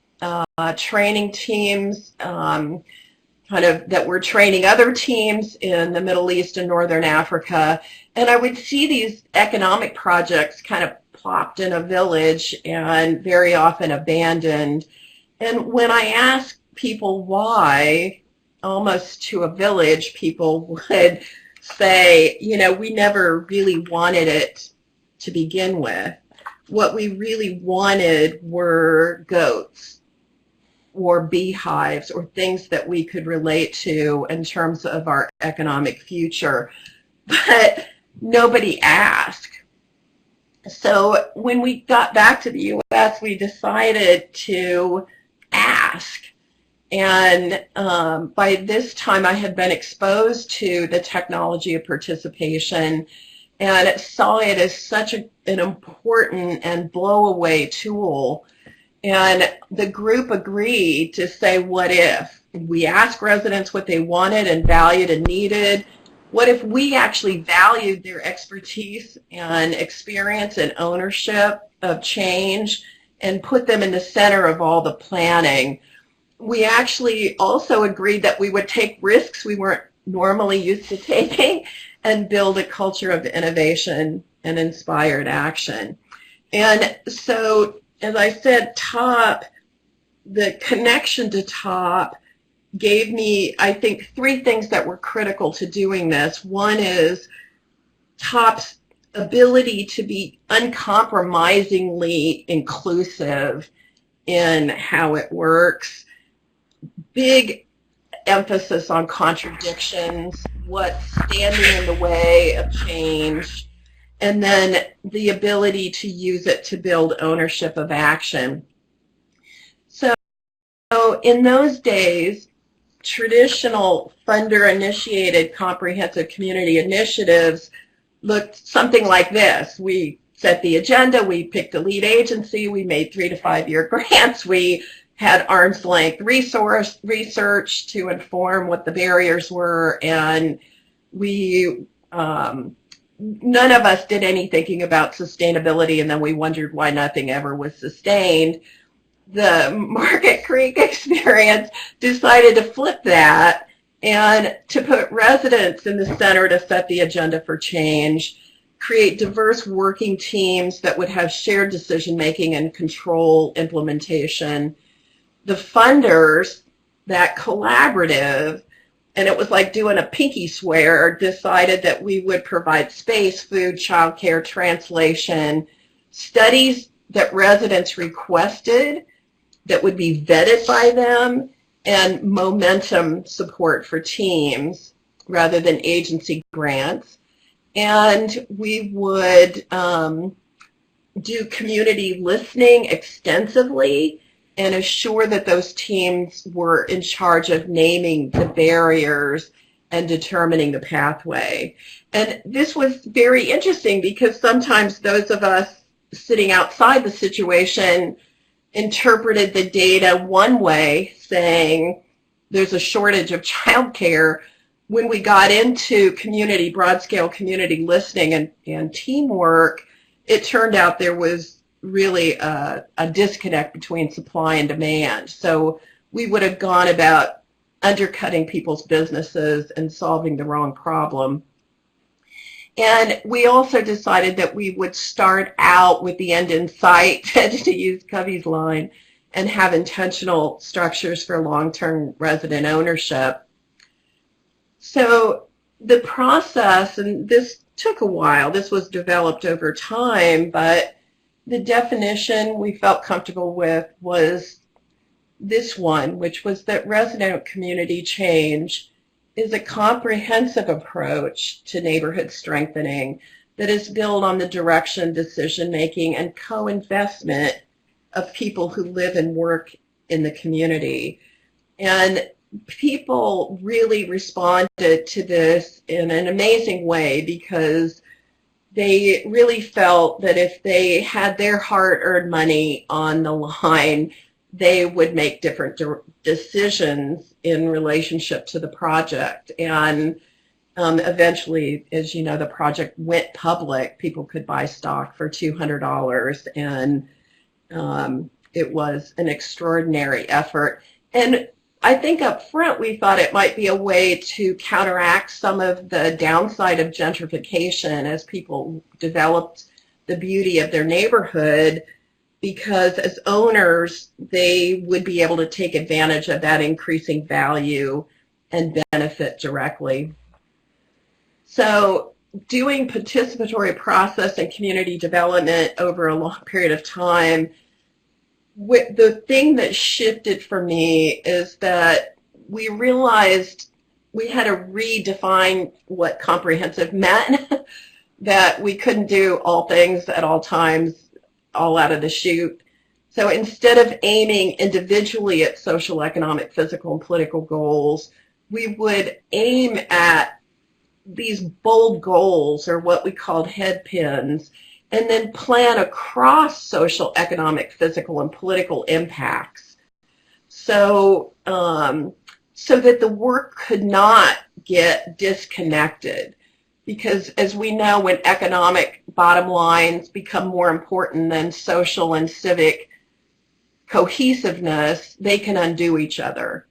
training teams that were training other teams in the Middle East and Northern Africa, and I would see these economic projects kind of plopped in a village and very often abandoned. And when I asked people why, almost to a village, people would say, you know, we never really wanted it to begin with. What we really wanted were goats or beehives or things that we could relate to in terms of our economic future. But nobody asked. So when we got back to the U.S., we decided to ask. And by this time, I had been exposed to the technology of participation and saw it as such an important and blow-away tool. And the group agreed to say, what if? We asked residents what they wanted and valued and needed. What if we actually valued their expertise and experience and ownership of change and put them in the center of all the planning? We actually also agreed that we would take risks we weren't normally used to taking and build a culture of innovation and inspired action. And so, as I said, the connection to TOP gave me, I think, 3 things that were critical to doing this. One is TOP's ability to be uncompromisingly inclusive in how it works, big emphasis on contradictions, what's standing in the way of change, and then the ability to use it to build ownership of action. So in those days, traditional funder-initiated comprehensive community initiatives looked something like this. We set the agenda, we picked a lead agency, we made 3 to 5 year grants, we had arm's length research to inform what the barriers were, and we none of us did any thinking about sustainability, and then we wondered why nothing ever was sustained. The Market Creek experience decided to flip that and to put residents in the center to set the agenda for change, create diverse working teams that would have shared decision-making and control implementation. The funders, that collaborative, and it was like doing a pinky swear, decided that we would provide space, food, childcare, translation, studies that residents requested, that would be vetted by them, and momentum support for teams rather than agency grants. And we would do community listening extensively and assure that those teams were in charge of naming the barriers and determining the pathway. And this was very interesting because sometimes those of us sitting outside the situation interpreted the data one way, saying there's a shortage of childcare. When we got into community, broad-scale community listening and teamwork, it turned out there was really a disconnect between supply and demand. So we would have gone about undercutting people's businesses and solving the wrong problem. And we also decided that we would start out with the end in sight, to use Covey's line, and have intentional structures for long-term resident ownership. So the process, and this took a while, this was developed over time, but the definition we felt comfortable with was this one, which was that resident community change is a comprehensive approach to neighborhood strengthening that is built on the direction, decision-making, and co-investment of people who live and work in the community. And people really responded to this in an amazing way because they really felt that if they had their hard-earned money on the line, they would make different decisions in relationship to the project. And eventually, as you know, the project went public. People could buy stock for $200, and it was an extraordinary effort. And I think up front we thought it might be a way to counteract some of the downside of gentrification as people developed the beauty of their neighborhood, because as owners, they would be able to take advantage of that increasing value and benefit directly. So doing participatory process and community development over a long period of time, the thing that shifted for me is that we realized we had to redefine what comprehensive meant, that we couldn't do all things at all times, all out of the chute. So instead of aiming individually at social, economic, physical, and political goals, we would aim at these bold goals, or what we called head pins, and then plan across social, economic, physical, and political impacts. So, so that the work could not get disconnected. Because as we know, when economic bottom lines become more important than social and civic cohesiveness, they can undo each other.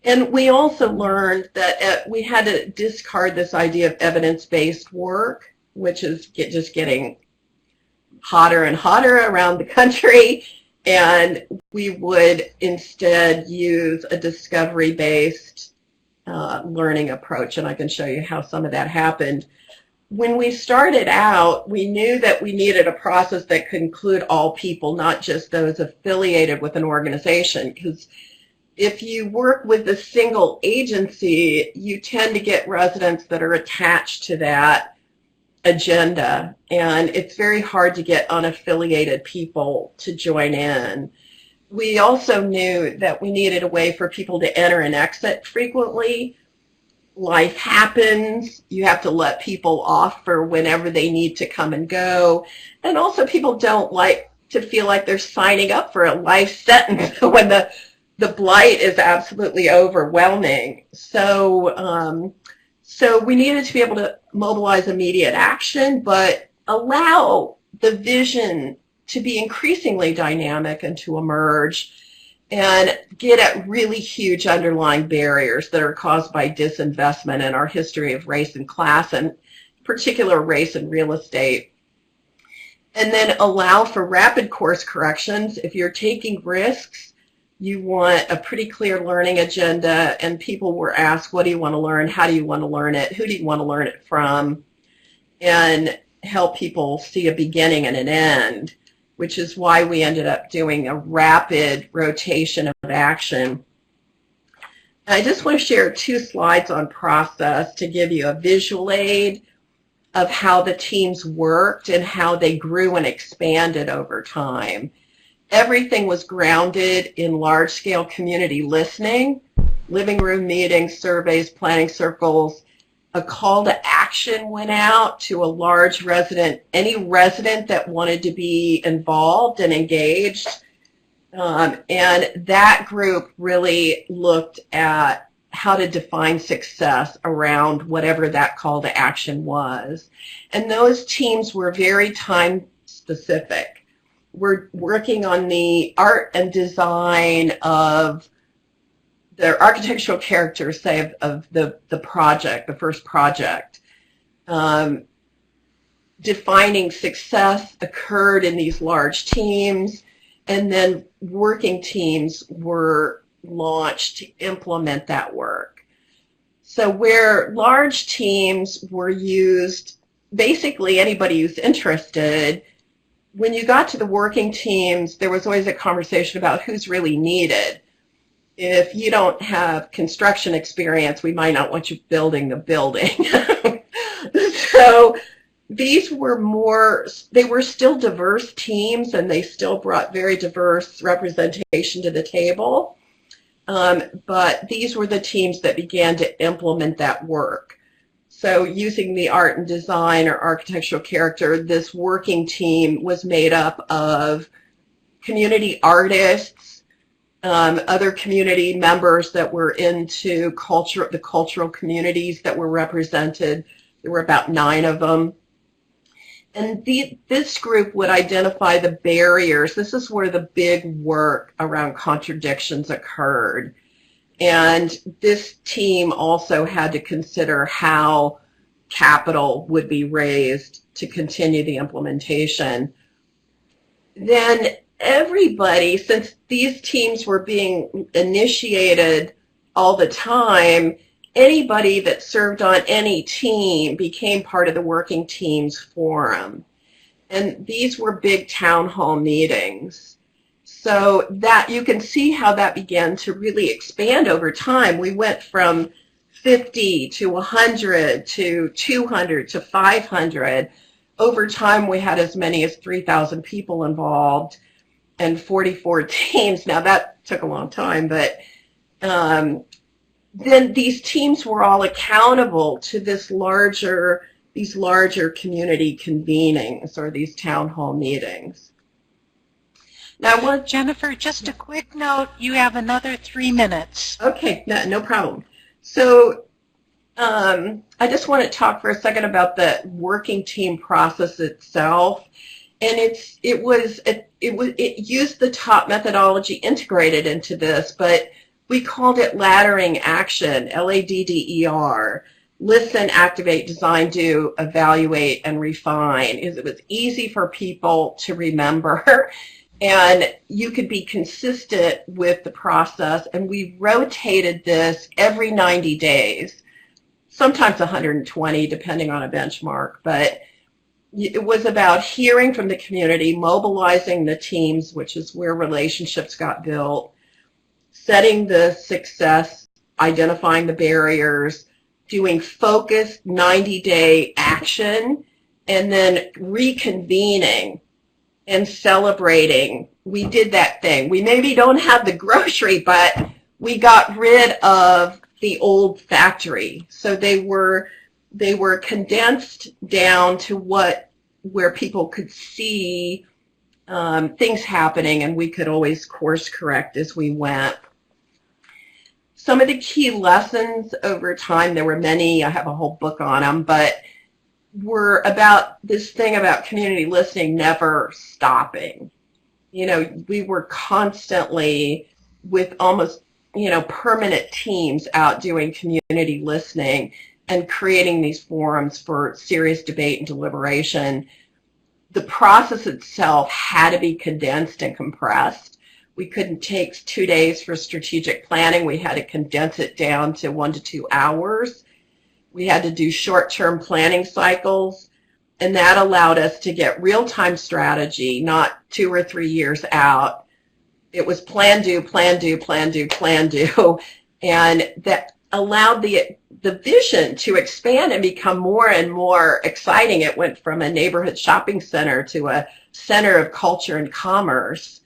And we also learned that we had to discard this idea of evidence-based work, which is just getting hotter and hotter around the country, and we would instead use a discovery-based learning approach, and I can show you how some of that happened. When we started out, we knew that we needed a process that could include all people, not just those affiliated with an organization, because if you work with a single agency, you tend to get residents that are attached to that agenda, and it's very hard to get unaffiliated people to join in. We also knew that we needed a way for people to enter and exit frequently. Life happens. You have to let people off for whenever they need to come and go. And also people don't like to feel like they're signing up for a life sentence when the blight is absolutely overwhelming. So, so we needed to be able to mobilize immediate action, but allow the vision to be increasingly dynamic and to emerge and get at really huge underlying barriers that are caused by disinvestment in our history of race and class, and in particular race and real estate. And then allow for rapid course corrections. If you're taking risks, you want a pretty clear learning agenda, and people were asked, what do you want to learn? How do you want to learn it? Who do you want to learn it from? And help people see a beginning and an end. which is why we ended up doing a rapid rotation of action. I just want to share 2 slides on process to give you a visual aid of how the teams worked and how they grew and expanded over time. Everything was grounded in large-scale community listening, living room meetings, surveys, planning circles. A call to action went out to a large resident, any resident that wanted to be involved and engaged. And that group really looked at how to define success around whatever that call to action was. And those teams were very time specific. We're working on the art and design of the architectural character, say, of the project, the first project. Defining success occurred in these large teams, and then working teams were launched to implement that work. So where large teams were used, basically anybody who's interested, when you got to the working teams, there was always a conversation about who's really needed. If you don't have construction experience, we might not want you building the building. So these were they were still diverse teams, and they still brought very diverse representation to the table. But these were the teams that began to implement that work. So using the art and design or architectural character, this working team was made up of community artists, other community members that were into the cultural communities that were represented. There were about 9 of them. And this group would identify the barriers. This is where the big work around contradictions occurred. And this team also had to consider how capital would be raised to continue the implementation. Then everybody, since these teams were being initiated all the time, anybody that served on any team became part of the working team's forum. And these were big town hall meetings. So that you can see how that began to really expand over time. We went from 50 to 100 to 200 to 500. Over time, we had as many as 3,000 people involved and 44 teams. Now, that took a long time, but then these teams were all accountable to these larger community convenings or these town hall meetings. Now, Jennifer, just a quick note, you have another 3 minutes. Okay, no problem. So I just want to talk for a second about the working team process itself. And it used the TOP methodology integrated into this, but we called it laddering action, LADDER. Listen, activate, design, do, evaluate, and refine. It was easy for people to remember, and you could be consistent with the process. And we rotated this every 90 days, sometimes 120, depending on a benchmark. But it was about hearing from the community, mobilizing the teams, which is where relationships got built, setting the success, identifying the barriers, doing focused 90-day action, and then reconvening and celebrating. We did that thing. We maybe don't have the grocery, but we got rid of the old factory. So they were condensed down to where people could see things happening, and we could always course correct as we went. Some of the key lessons over time, there were many, I have a whole book on them, but were about this thing about community listening never stopping. You know, we were constantly with almost, permanent teams out doing community listening and creating these forums for serious debate and deliberation. The process itself had to be condensed and compressed. We couldn't take 2 days for strategic planning. We had to condense it down to 1 to 2 hours. We had to do short-term planning cycles. And that allowed us to get real-time strategy, not 2 or 3 years out. It was plan, do, plan, do, plan, do, plan, do. And that allowed the vision to expand and become more and more exciting. It went from a neighborhood shopping center to a center of culture and commerce.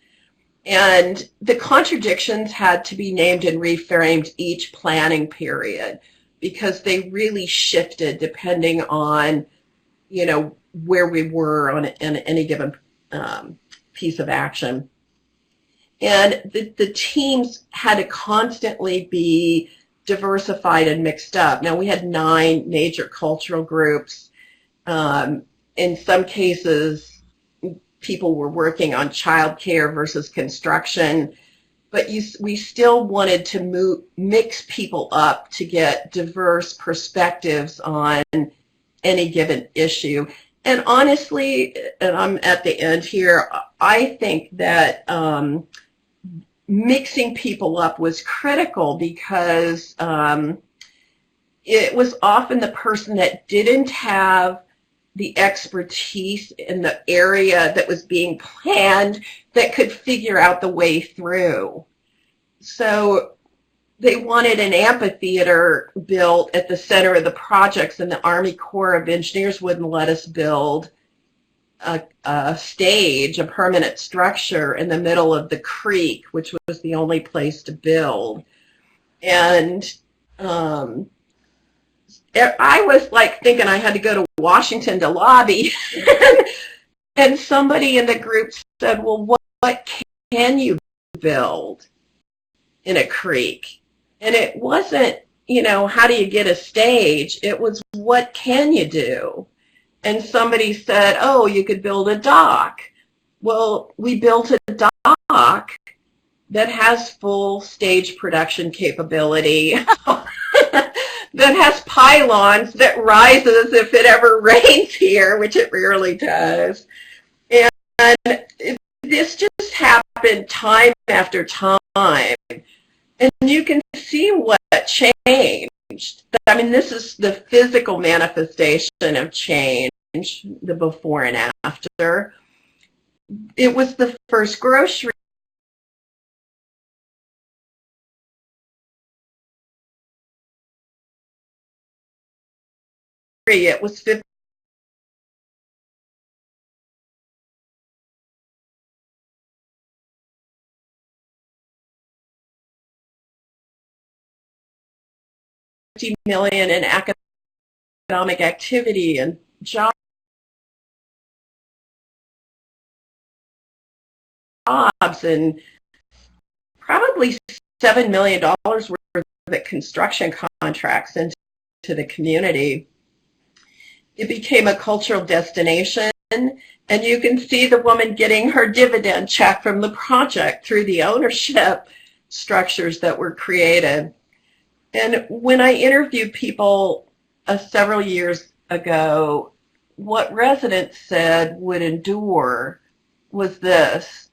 And the contradictions had to be named and reframed each planning period because they really shifted depending on, you know, where we were on any given piece of action. And the teams had to constantly be diversified and mixed up. Now, we had 9 major cultural groups. In some cases, people were working on childcare versus construction, but we still wanted to mix people up to get diverse perspectives on any given issue. And honestly, and I'm at the end here, I think that mixing people up was critical because it was often the person that didn't have the expertise in the area that was being planned that could figure out the way through. So they wanted an amphitheater built at the center of the projects, and the Army Corps of Engineers wouldn't let us build a stage, a permanent structure in the middle of the creek, which was the only place to build. And I was like thinking I had to go to Washington to lobby, and somebody in the group said, well, what can you build in a creek? And it wasn't, you know, how do you get a stage? It was, what can you do? And somebody said, oh, you could build a dock. Well, we built a dock that has full stage production capability, that has pylons, that rises if it ever rains here, which it rarely does. And this just happened time after time. And you can see what changed. I mean, this is the physical manifestation of change, the before and after. It was the first grocery. It was 50 million in economic activity and jobs and probably $7 million worth of construction contracts into the community. It became a cultural destination, and you can see the woman getting her dividend check from the project through the ownership structures that were created. And when I interviewed people several years ago, what residents said would endure was this: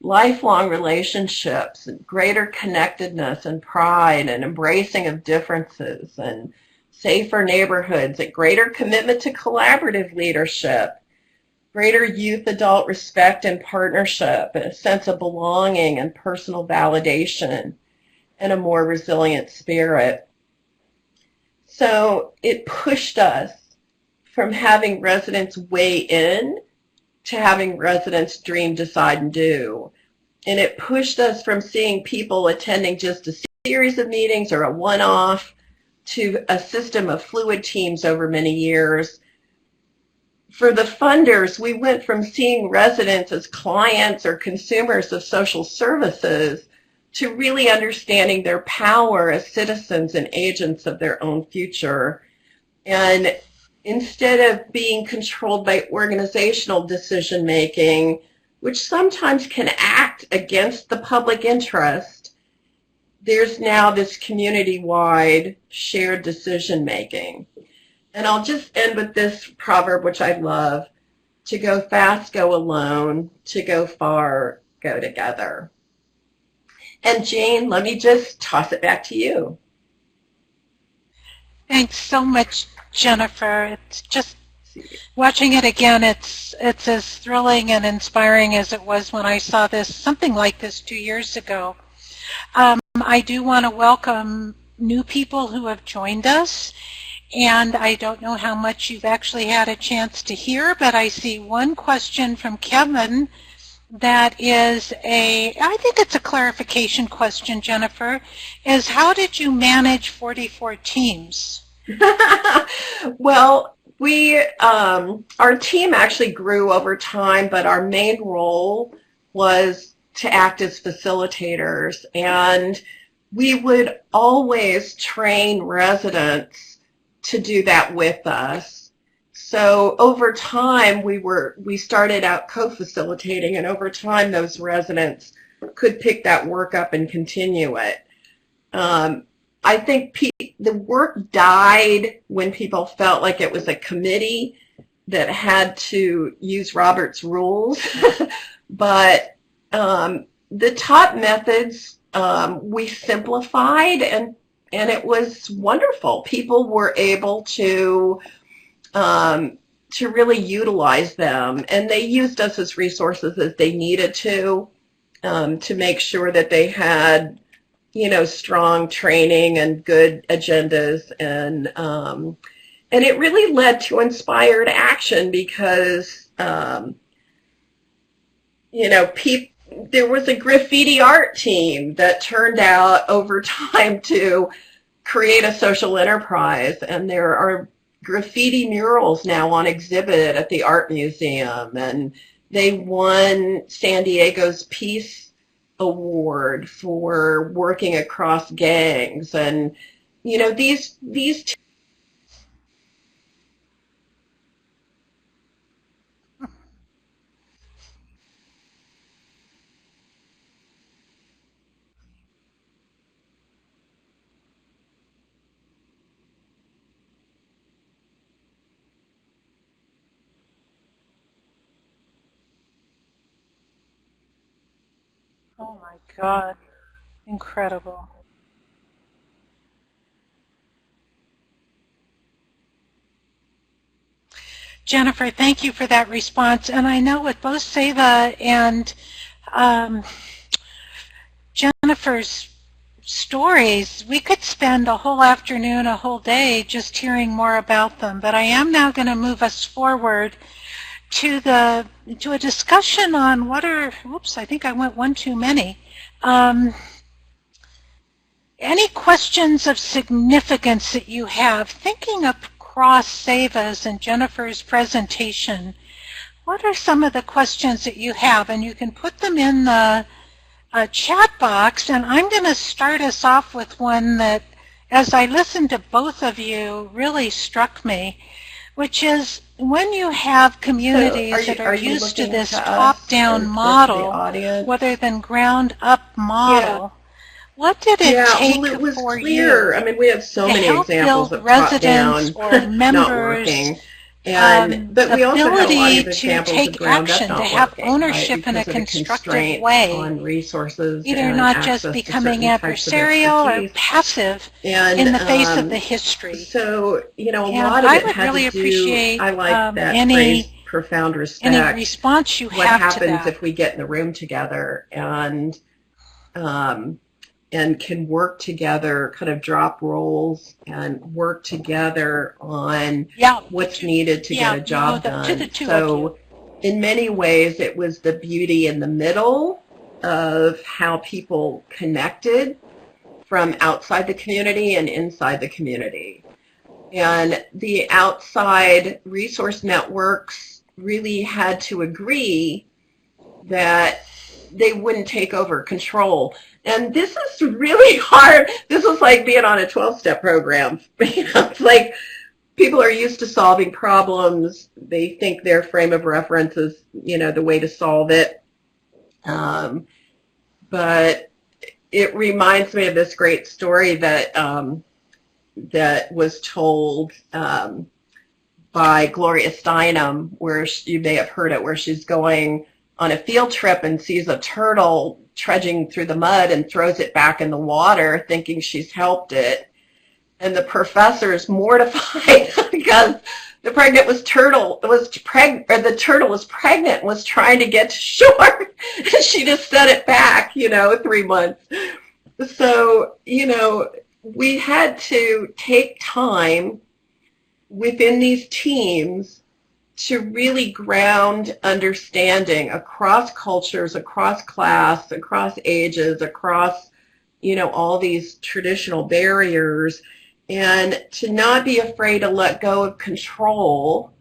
lifelong relationships, and greater connectedness and pride and embracing of differences, and safer neighborhoods, a greater commitment to collaborative leadership, greater youth-adult respect and partnership, and a sense of belonging and personal validation, and a more resilient spirit. So it pushed us from having residents weigh in to having residents dream, decide, and do. And it pushed us from seeing people attending just a series of meetings or a one-off to a system of fluid teams over many years. For the funders, we went from seeing residents as clients or consumers of social services to really understanding their power as citizens and agents of their own future. And instead of being controlled by organizational decision-making, which sometimes can act against the public interest, there's now this community-wide shared decision-making. And I'll just end with this proverb, which I love: to go fast, go alone; to go far, go together. And Jane, let me just toss it back to you. Thanks so much, Jennifer. It's just Watching it again, it's as thrilling and inspiring as it was when I saw this, something like this 2 years ago. I do want to welcome new people who have joined us, and I don't know how much you've actually had a chance to hear, but I see one question from Kevin that is I think it's a clarification question, Jennifer, is how did you manage 44 teams? Well, our team actually grew over time, but our main role was to act as facilitators, and we would always train residents to do that with us. So over time, we started out co-facilitating, and over time, those residents could pick that work up and continue it. I think the work died when people felt like it was a committee that had to use Robert's rules. But the top methods we simplified, and it was wonderful. People were able to really utilize them, and they used us as resources as they needed to make sure that they had, strong training and good agendas, and it really led to inspired action because, there was a graffiti art team that turned out over time to create a social enterprise, and there are graffiti murals now on exhibit at the Art Museum, and they won San Diego's Peace Award for working across gangs, and these Oh my God, incredible. Jennifer, thank you for that response. And I know with both Seva and Jennifer's stories, we could spend a whole afternoon, a whole day just hearing more about them. But I am now going to move us forward to a discussion on what are, whoops, I think I went one too many. Any questions of significance that you have, thinking across Seva's and Jennifer's presentation, what are some of the questions that you have? And you can put them in the chat box, and I'm going to start us off with one that, as I listened to both of you, really struck me, which is when you have communities that are used to this top-down model rather than ground-up model, what did it take for you I mean, we have so many help examples build of residents top-down or members not working? But we also have a lot of ability examples to take of ground-up action, not to have working, ownership in a because of the constructive constraints way, on resources either and not access just to becoming certain types of adversarial or expertise. passive And, in the face of the history. So, a And lot of I it would had really to do, appreciate I like that any phrase, profound respect. any response you What have to happens that. if we get in the room together and can work together, kind of drop roles and work together on what's needed to get a job done. So in many ways, it was the beauty in the middle of how people connected from outside the community and inside the community. And the outside resource networks really had to agree that they wouldn't take over control. And this is really hard. This is like being on a 12-step program. It's like people are used to solving problems. They think their frame of reference is, the way to solve it. But it reminds me of this great story that that was told by Gloria Steinem, where you may have heard it, where she's going on a field trip and sees a turtle trudging through the mud and throws it back in the water thinking she's helped it. And the professor's mortified because the pregnant was turtle was the turtle was pregnant, was trying to get to shore, and she just set it back, 3 months. So, we had to take time within these teams to really ground understanding across cultures, across class, across ages, across, all these traditional barriers, and to not be afraid to let go of control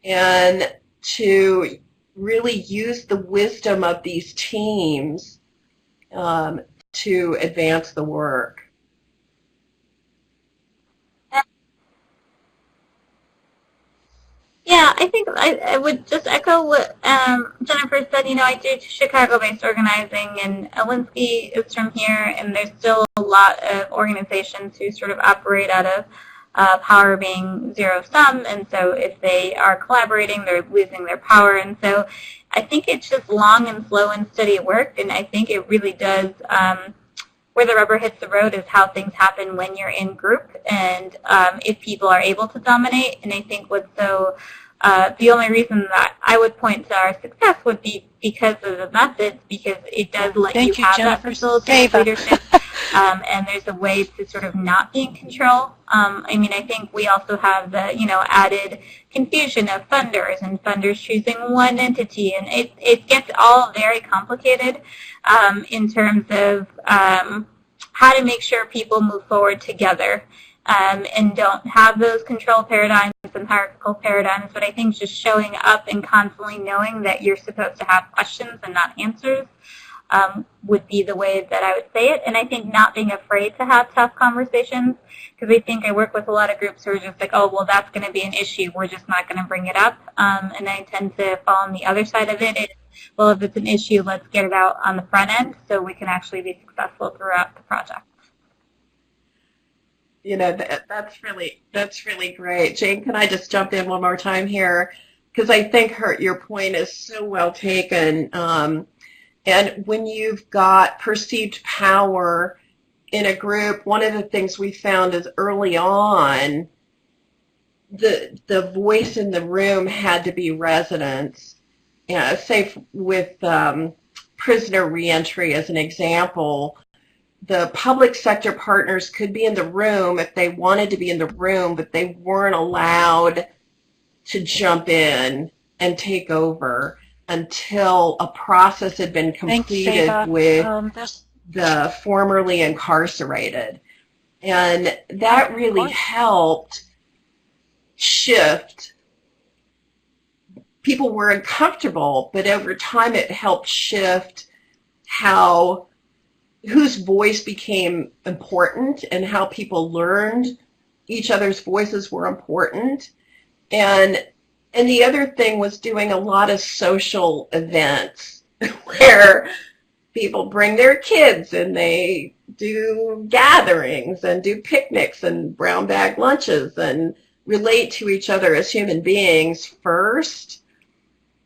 and to really use the wisdom of these teams to advance the work. Yeah, I think I would just echo what Jennifer said. I do Chicago-based organizing, and LISC is from here, and there's still a lot of organizations who sort of operate out of power being zero-sum, and so if they are collaborating, they're losing their power. And so I think it's just long and slow and steady work, and I think it really does where the rubber hits the road is how things happen when you're in group, and if people are able to dominate. And I think what's so the only reason that I would point to our success would be because of the methods, because it does let you have that facilitative leadership, and there's a way to sort of not be in control. I think we also have the added confusion of funders and funders choosing one entity, and it gets all very complicated in terms of how to make sure people move forward together and don't have those control paradigms and hierarchical paradigms. But I think just showing up and constantly knowing that you're supposed to have questions and not answers would be the way that I would say it. And I think not being afraid to have tough conversations, because I think I work with a lot of groups who are just like, oh, well, that's going to be an issue. We're just not going to bring it up. And I tend to fall on the other side of it. Is, well, if it's an issue, let's get it out on the front end so we can actually be successful throughout the project. That's really great. Jane, can I just jump in one more time here? Because I think your point is so well taken. And when you've got perceived power in a group, one of the things we found is early on, the voice in the room had to be residents. Say with prisoner reentry as an example, the public sector partners could be in the room if they wanted to be in the room, but they weren't allowed to jump in and take over until a process had been completed with the formerly incarcerated. And that really helped shift. People were uncomfortable, but over time it helped shift whose voice became important and how people learned each other's voices were important. And the other thing was doing a lot of social events where people bring their kids and they do gatherings and do picnics and brown bag lunches and relate to each other as human beings first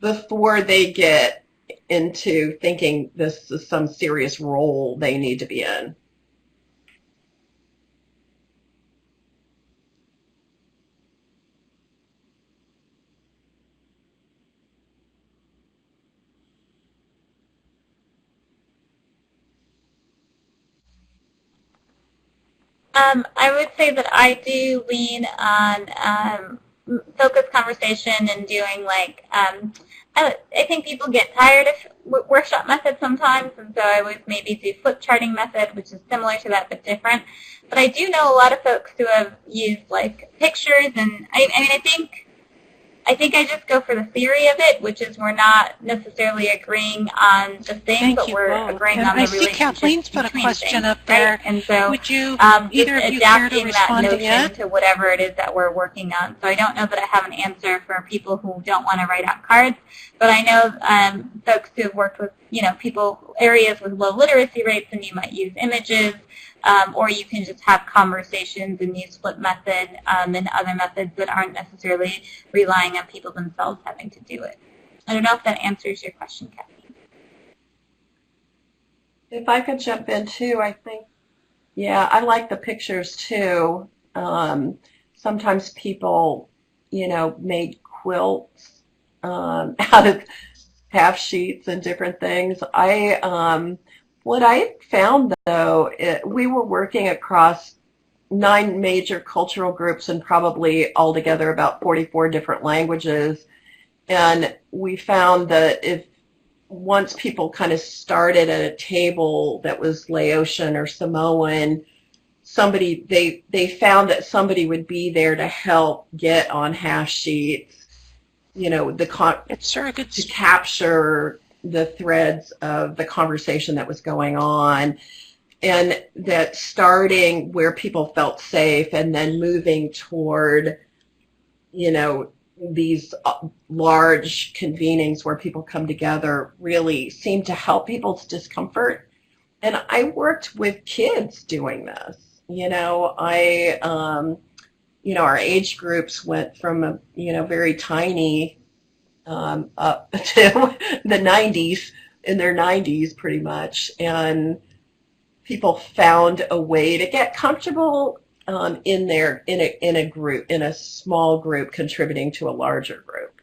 before they get into thinking this is some serious role they need to be in. I would say that I do lean on focused conversation and doing I think people get tired of workshop methods sometimes, and so I would maybe do flip charting method, which is similar to that but different. But I do know a lot of folks who have used pictures, and I think I just go for the theory of it, which is we're not necessarily agreeing on the thing, but we're agreeing on the relationship. I see Kathleen's put a question up there. Right? And so would you either of you care to respond that to notion it? To whatever it is that we're working on. So I don't know that I have an answer for people who don't want to write out cards, but I know folks who have worked with areas with low literacy rates, and you might use images. Or you can just have conversations and use flip method and other methods that aren't necessarily relying on people themselves having to do it. I don't know if that answers your question, Kathleen. If I could jump in too, I think, I like the pictures too. Sometimes people made quilts out of half sheets and different things. What I found though, we were working across 9 major cultural groups and probably altogether about 44 different languages. And we found that if once people kind of started at a table that was Laotian or Samoan, they found that somebody would be there to help get on half sheets, to capture the threads of the conversation that was going on, and that starting where people felt safe and then moving toward, these large convenings where people come together really seemed to help people's discomfort. And I worked with kids doing this. Our age groups went from very tiny up to the 90s, in their 90s pretty much, and people found a way to get comfortable in a group, in a small group, contributing to a larger group.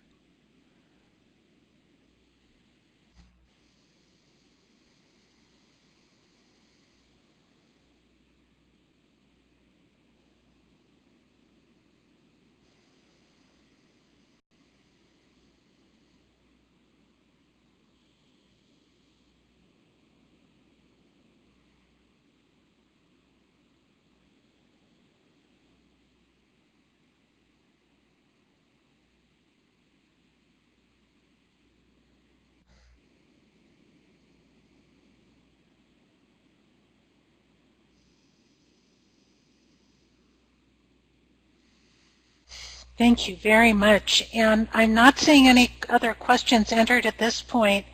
Thank you very much. And I'm not seeing any other questions entered at this point.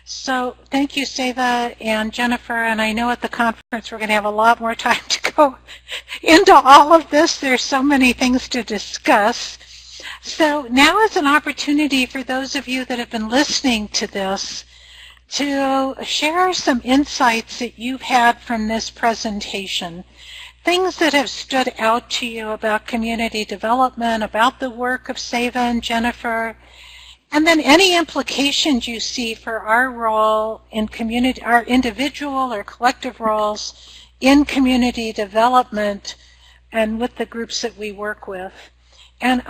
So thank you, Seva and Jennifer. And I know at the conference we're going to have a lot more time to go into all of this. There's so many things to discuss. So now is an opportunity for those of you that have been listening to this to share some insights that you've had from this presentation. Things that have stood out to you about community development, about the work of Seva and Jennifer, and then any implications you see for our role in community, our individual or collective roles in community development and with the groups that we work with. And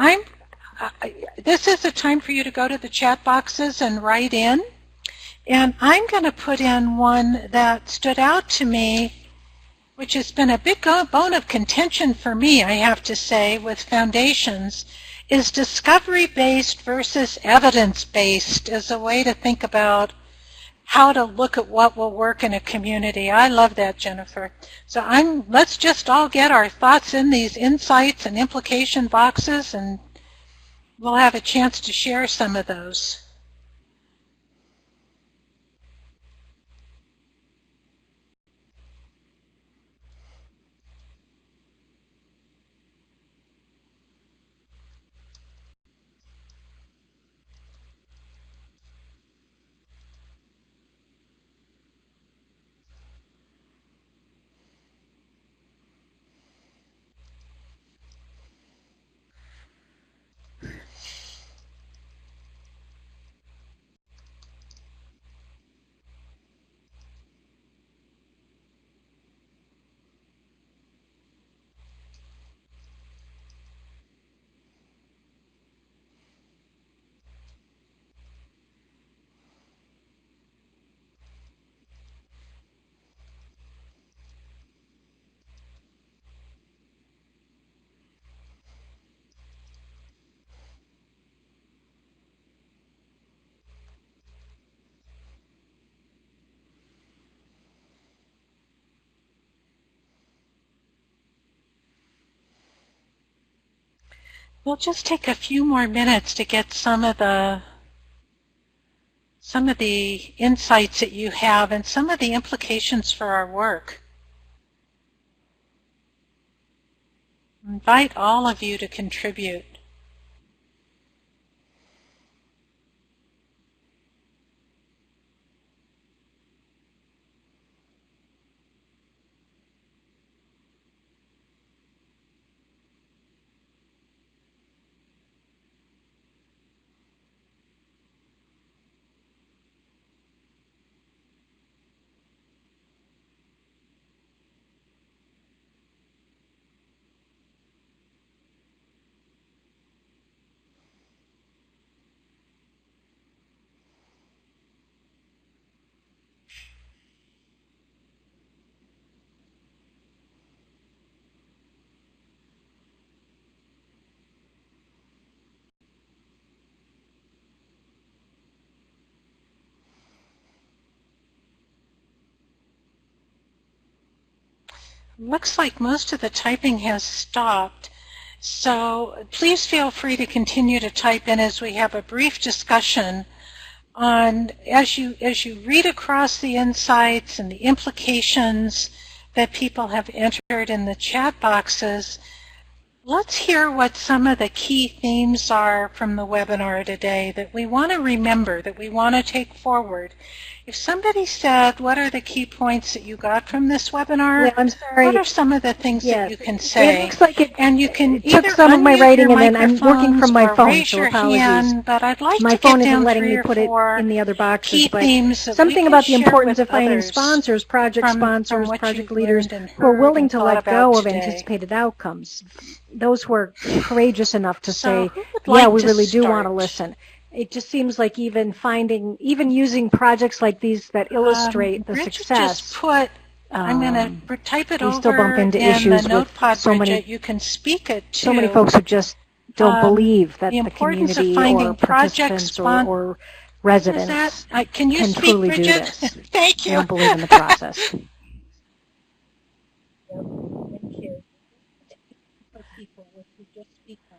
this is a time for you to go to the chat boxes and write in. And I'm going to put in one that stood out to me, which has been a big bone of contention for me, I have to say, with foundations, is discovery-based versus evidence-based as a way to think about how to look at what will work in a community. I love that, Jennifer. So let's just all get our thoughts in these insights and implication boxes, and we'll have a chance to share some of those. We'll just take a few more minutes to get some of the insights that you have and some of the implications for our work. I invite all of you to contribute. Looks like most of the typing has stopped. So please feel free to continue to type in as we have a brief discussion on, as you read across the insights and the implications that people have entered in the chat boxes. Let's hear what some of the key themes are from the webinar today that we want to remember, that we want to take forward. If somebody said, what are the key points that you got from this webinar? Well, I'm sorry. What are some of the things that you can say? It looks like it, and you can it took some of my writing, and then I'm working from my phone, raise so your apologies. hand, but I'd like My to phone get isn't down letting me 3 put or it in the other boxes, key but themes that something we about the can share importance with of finding others sponsors, project from sponsors, what project you've leaders learned and who are heard willing and to thought let about go of today. anticipated outcomes. Those who are courageous enough to So say, who would yeah, like we to really do want start? to listen. It just seems like even using projects like these that illustrate the Bridget success. just put, I'm going to type it we over still bump into in issues the with notepad, so Bridget. many, You can speak it too. so many folks who just don't believe that the the importance of community finding or project participants or residents can you can speak, truly Bridget? do this. Thank They you. don't believe in the process. Thank you. For people, if you just speak up.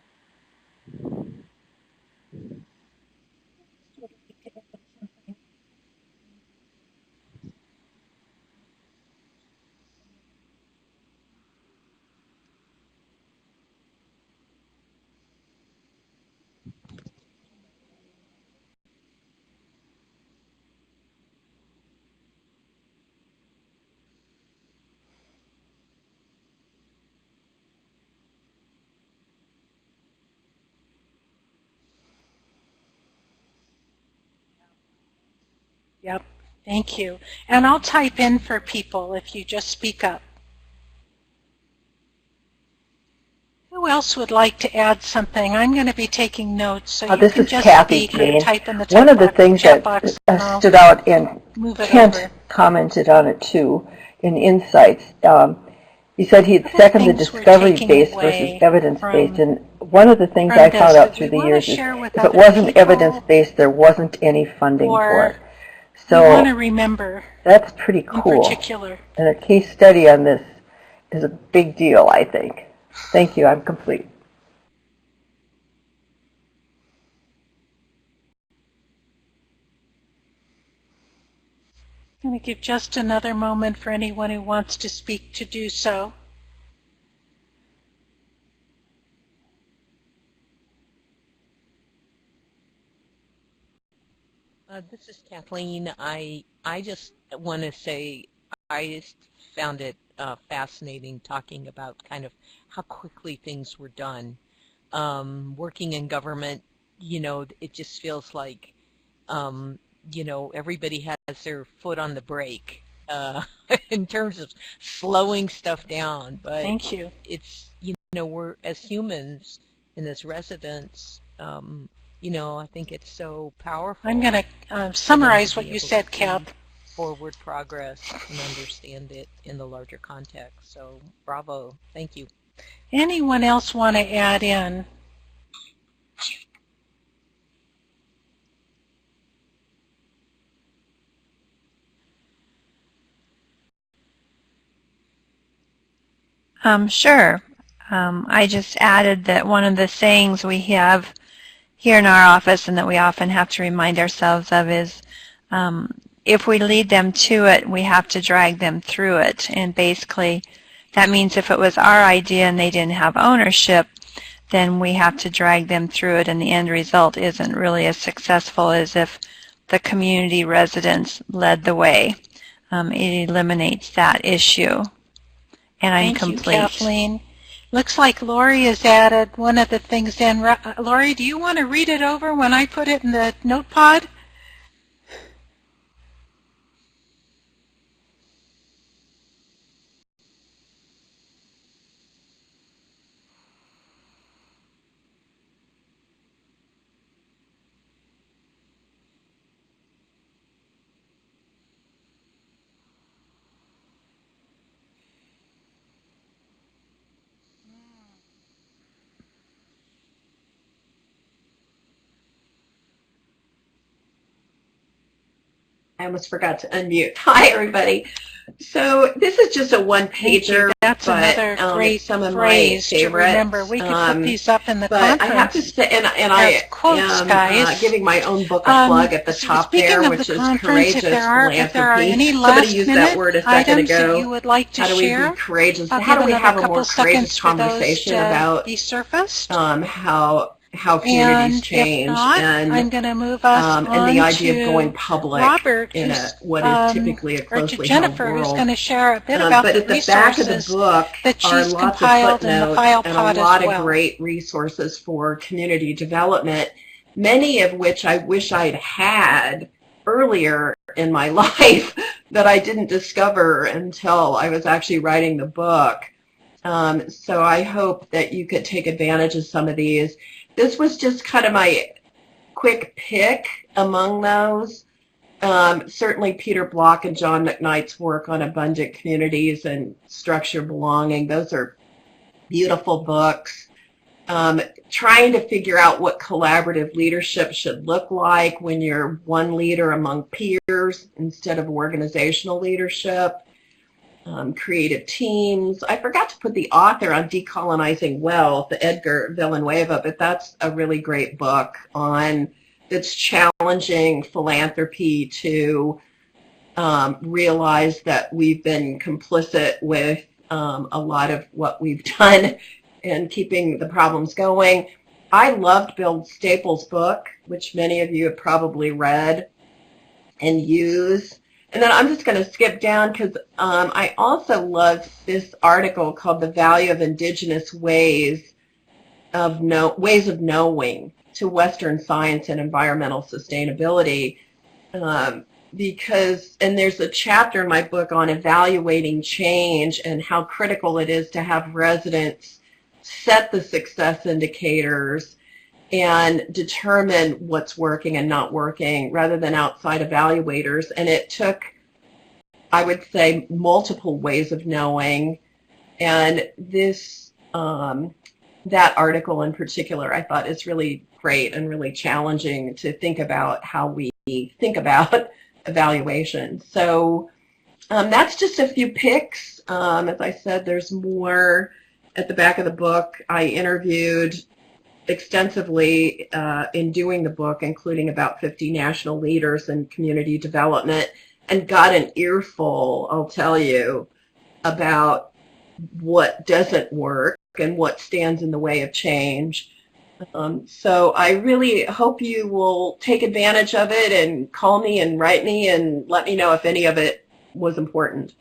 Yep, thank you. And I'll type in for people if you just speak up. Who else would like to add something? I'm going to be taking notes, so you This can is just Kathy speak or Kane. type in the One of the chat things that box, and I'll stood out, and move it Kent over. commented on it too, in Insights. He said he'd Other second the things we're discovery-based taking versus away evidence-based, from and one of the things from I this found out that through we the want years to is share with if it other wasn't people, evidence-based, there wasn't any funding for or it. we want to So remember that's pretty in cool. particular. And a case study on this is a big deal, I think. Thank you. I'm complete. I'm going to give just another moment for anyone who wants to speak to do so. This is Kathleen. I just want to say I just found it fascinating talking about kind of how quickly things were done. Working in government, you know, it just feels like, you know, everybody has their foot on the brake in terms of slowing stuff down. But Thank you. It's, you know, we're as humans and as residents, you know, I think it's so powerful. I'm going to summarize what you said, Kath. Forward progress and understand it in the larger context. So, bravo. Thank you. Anyone else want to add in? Sure. I just added that one of the sayings we have here in our office and that we often have to remind ourselves of is if we lead them to it, we have to drag them through it. And basically, that means if it was our idea and they didn't have ownership, then we have to drag them through it, and the end result isn't really as successful as if the community residents led the way. It eliminates that issue. And I'm complete. Thank you, Kathleen. Looks like Lori has added one of the things in. Lori, do you want to read it over when I put it in the notepad? I almost forgot to unmute. Hi, everybody. So this is just a one-pager. That's another great some of phrase my to remember. We could put these up in the conference. But I have to say, and I quotes, am giving my own book a plug at the top there, which is Courageous Philanthropy. If there are any Somebody used that word a second ago. That you would like to how do we share? be courageous? How do we have a more courageous conversation about be surfaced? How communities change, if not, and I'm going to move us on and the idea of going public Robert, in what is typically a closely held Jennifer, world. who's going to share a bit about but the at the back of the book that are she's lots of compiled in the footnotes file and pod a lot as well. of great resources for community development, many of which I wish I'd had earlier in my life that I didn't discover until I was actually writing the book. So I hope that you could take advantage of some of these. This was just kind of my quick pick among those. Certainly Peter Block and John McKnight's work on abundant communities and structured belonging, those are beautiful books. Trying to figure out what collaborative leadership should look like when you're one leader among peers instead of organizational leadership. Creative teams. I forgot to put the author on Decolonizing Wealth, Edgar Villanueva, but that's a really great book on that's challenging philanthropy to realize that we've been complicit with a lot of what we've done in keeping the problems going. I loved Bill Staples' book, which many of you have probably read and used. And then I'm just going to skip down because I also love this article called "The Value of Indigenous Ways of Knowing to Western Science and Environmental Sustainability," because, and there's a chapter in my book on evaluating change and how critical it is to have residents set the success indicators and determine what's working and not working rather than outside evaluators. And it took, I would say, multiple ways of knowing. And this, that article in particular, I thought is really great and really challenging to think about how we think about evaluation. So that's just a few picks. As I said, there's more at the back of the book. I interviewed extensively in doing the book, including about 50 national leaders in community development, and got an earful, I'll tell you, about what doesn't work and what stands in the way of change. So I really hope you will take advantage of it and call me and write me and let me know if any of it was important.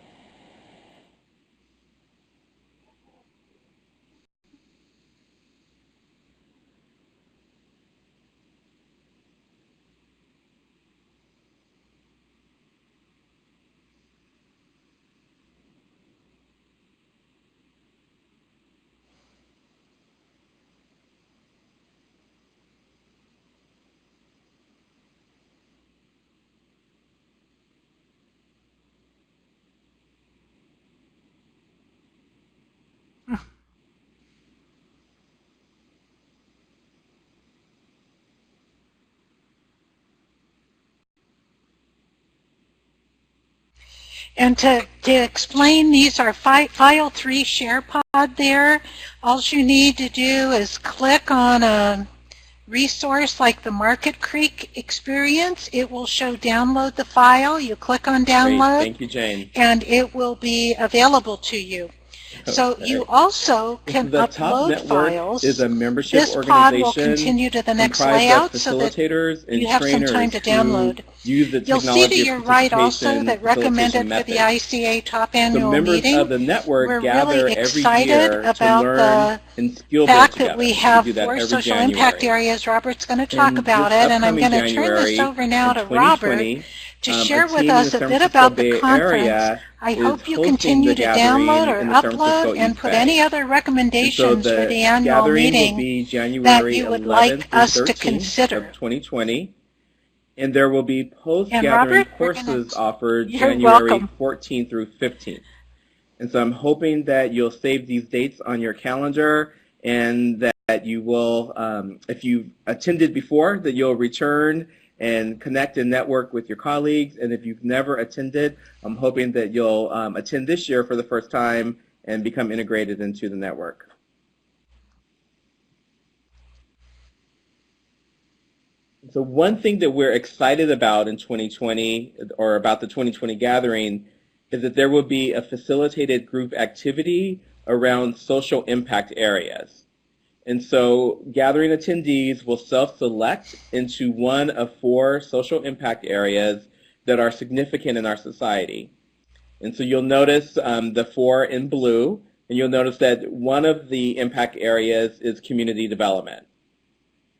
And to explain, these are file 3 share pod there. All you need to do is click on a resource like the Market Creek experience. It will show download the file. You click on download. Great. Thank you, Jane. And it will be available to you. So you also can upload files. Is a membership this pod will continue to the next layout so that you have some time to download. You'll see to your right also that recommended for the ICA top annual meeting. Of the network We're gather really every excited year about the fact that we have 4 social January. impact areas. Robert's going to talk about it, and I'm going to turn this over now to Robert to share with us a bit about the conference. I hope you continue to download or upload and put any other recommendations for the annual meeting that you would like us to consider. 2020. And there will be post-gathering courses offered January 14th through 15th. And so I'm hoping that you'll save these dates on your calendar and that you will, if you've attended before, that you'll return and connect and network with your colleagues. And if you've never attended, I'm hoping that you'll attend this year for the first time and become integrated into the network. So one thing that we're excited about in 2020, or about the 2020 gathering, is that there will be a facilitated group activity around social impact areas. And so gathering attendees will self-select into one of 4 social impact areas that are significant in our society. And so you'll notice the 4 in blue, and you'll notice that one of the impact areas is community development.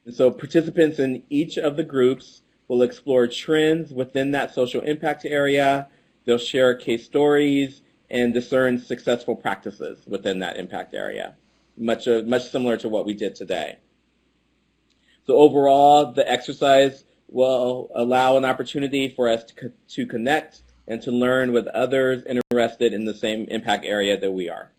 And so participants in each of the groups will explore trends within that social impact area. They'll share case stories and discern successful practices within that impact area, much similar to what we did today. So overall, the exercise will allow an opportunity for us to connect and to learn with others interested in the same impact area that we are.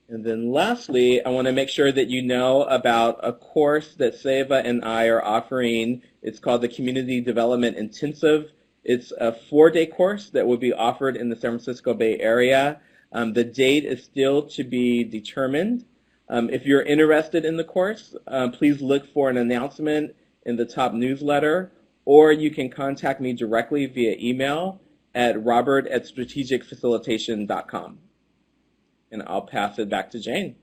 And then lastly, I want to make sure that you know about a course that Seva and I are offering. It's called the Community Development Intensive. It's a 4-day course that will be offered in the San Francisco Bay Area. The date is still to be determined. If you're interested in the course, please look for an announcement in the top newsletter, or you can contact me directly via email at robert@strategicfacilitation.com. And I'll pass it back to Jane.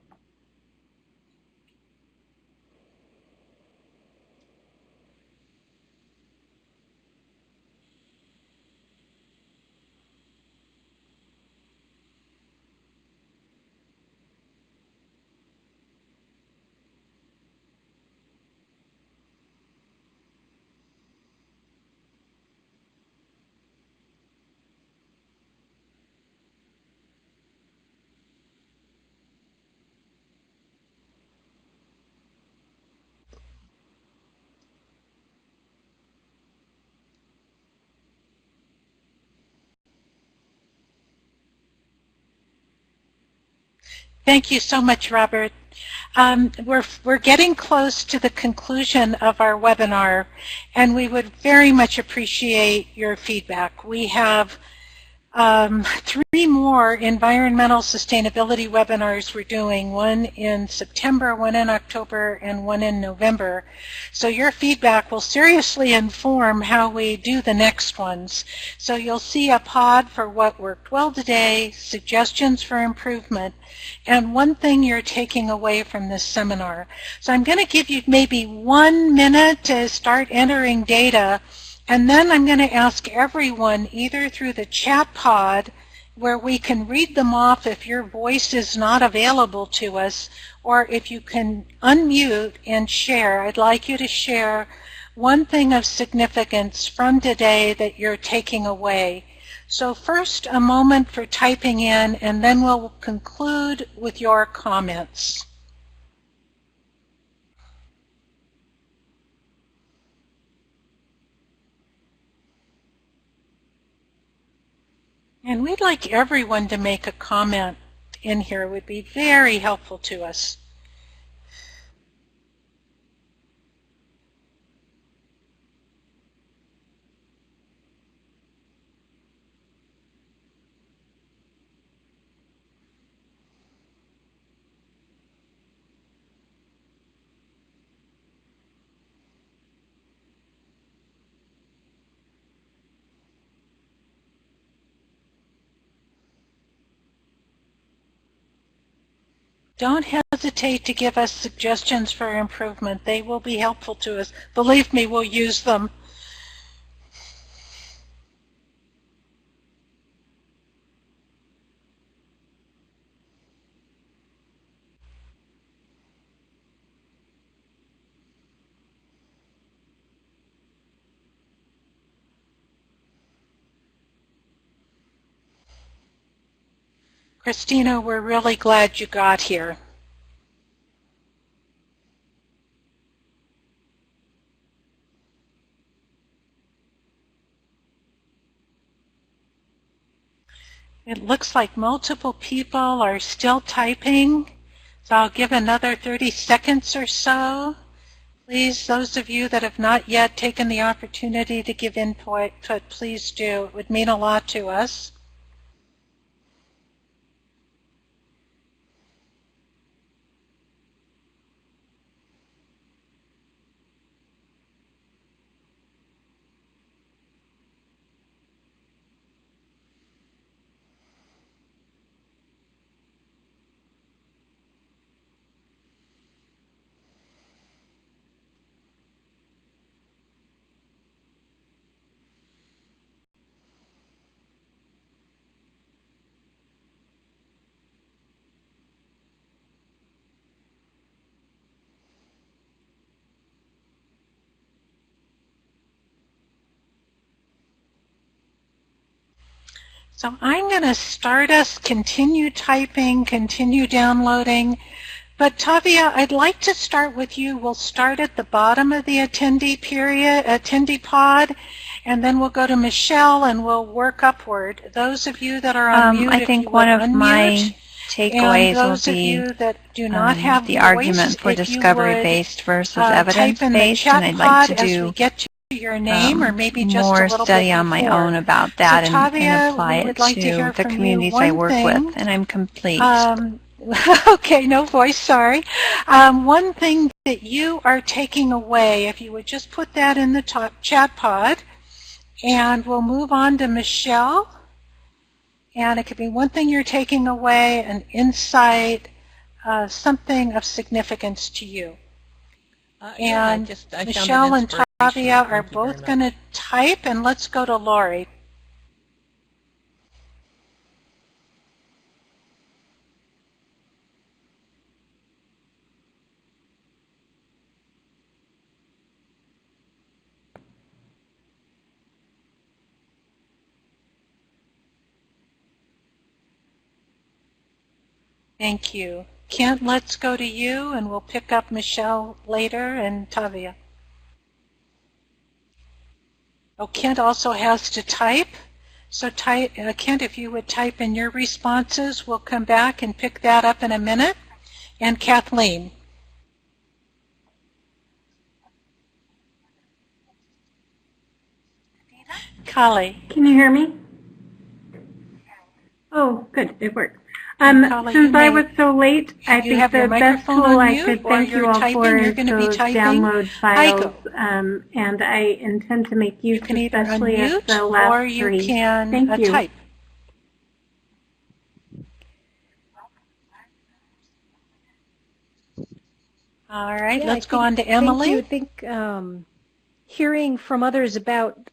Thank you so much, Robert. We're getting close to the conclusion of our webinar, and we would very much appreciate your feedback. We have 3 more environmental sustainability webinars we're doing, one in September, one in October, and one in November. So your feedback will seriously inform how we do the next ones. So you'll see a pod for what worked well today, suggestions for improvement, and one thing you're taking away from this seminar. So I'm going to give you maybe 1 minute to start entering data. And then I'm going to ask everyone, either through the chat pod, where we can read them off if your voice is not available to us, or if you can unmute and share. I'd like you to share one thing of significance from today that you're taking away. So first, a moment for typing in, and then we'll conclude with your comments. And we'd like everyone to make a comment in here. It would be very helpful to us. Don't hesitate to give us suggestions for improvement. They will be helpful to us. Believe me, we'll use them. Christina, we're really glad you got here. It looks like multiple people are still typing, so I'll give another 30 seconds or so. Please, those of you that have not yet taken the opportunity to give input, please do. It would mean a lot to us. So I'm going to start us, continue typing, continue downloading. But Tavia, I'd like to start with you. We'll start at the bottom of the attendee pod, and then we'll go to Michelle and we'll work upward. Those of you that are on mute, I think one of my takeaways will be the argument for discovery-based versus evidence-based, and I'd like to do your name or maybe just more a little study bit on my before. own about that So, and Tavia, apply it like to hear the from communities you. I One work thing, with, and I'm complete. Okay, no voice, sorry. One thing that you are taking away, if you would just put that in the top chat pod, and we'll move on to Michelle. And it could be one thing you're taking away, an insight, something of significance to you. And Michelle and Tavia are both going to type, and let's go to Lori. Thank you. Kent, let's go to you, and we'll pick up Michelle later, and Tavia. Oh, Kent also has to type. So Kent, if you would type in your responses, we'll come back and pick that up in a minute. And Kathleen. Kali. Can you hear me? Oh, good. It worked. Since I was so late, I think the best tool I could thank you all for is those download files, and I intend to make use especially of the last three. Thank you. Type. All right, let's go on to Emily. I think hearing from others about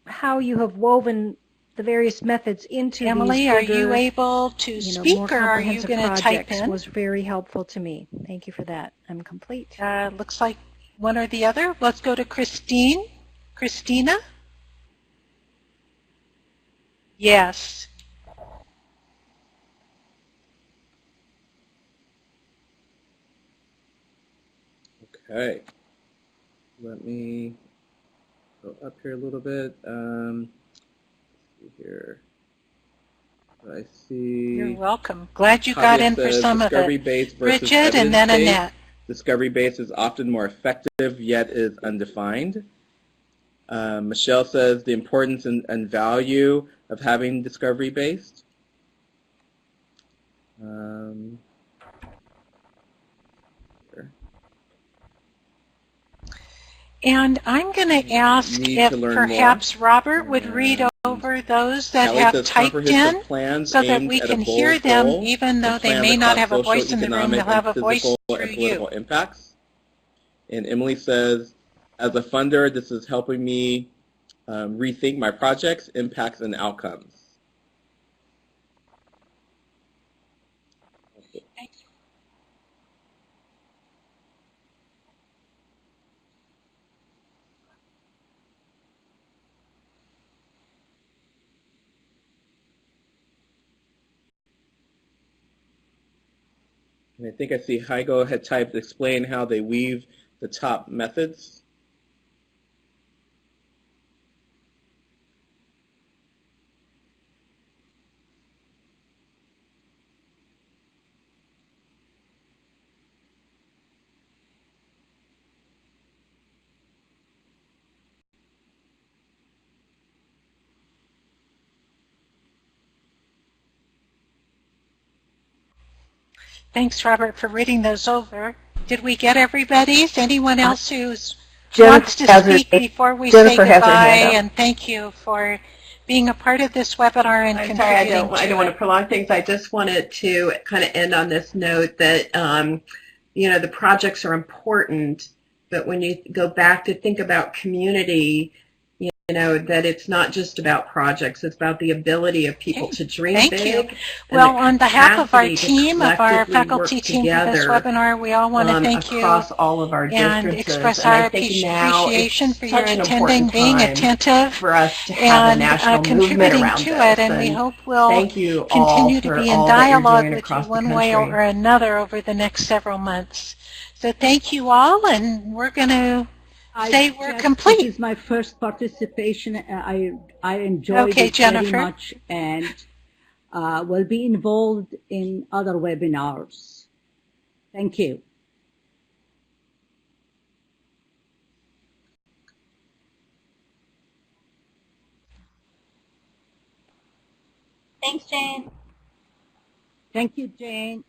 how you have woven the various methods into Emily, these are you able to speak, or are you going to type in? Was very helpful to me. Thank you for that. I'm complete. Looks like one or the other. Let's go to Christine. Christina? Yes. Okay. Let me go up here a little bit. Here. I see. You're welcome. Glad you got in for some of it. Bridget and then Annette. Discovery-based is often more effective, yet is undefined. Michelle says the importance and value of having discovery-based. And I'm going to ask if perhaps Robert would read over those that have typed in so that we can hear them even though they may not have a voice in the room, they'll have a voice through you. Impacts. And Emily says, as a funder, this is helping me rethink my projects, impacts, and outcomes. Thank you. And I think I see Heigo had typed explain how they weave the top methods. Thanks, Robert, for reading those over. Did we get everybody's? Anyone else who wants to speak before we say goodbye? And thank you for being a part of this webinar and contributing. I don't want to prolong things. I just wanted to kind of end on this note that the projects are important, but when you go back to think about community, that it's not just about projects, it's about the ability of people to dream big. Thank you. Well, on behalf of our team, of our faculty team for this webinar, we all want to thank you across all of our and express our appreciation for your attending, being attentive, for us to have a national contributing movement to around it, and we hope we'll continue to be in all dialogue with you the one way or another over the next several months. So thank you all, and we're going to say we're complete. This is my first participation. I enjoyed it very much, and will be involved in other webinars. Thank you. Thanks, Jane. Thank you, Jane.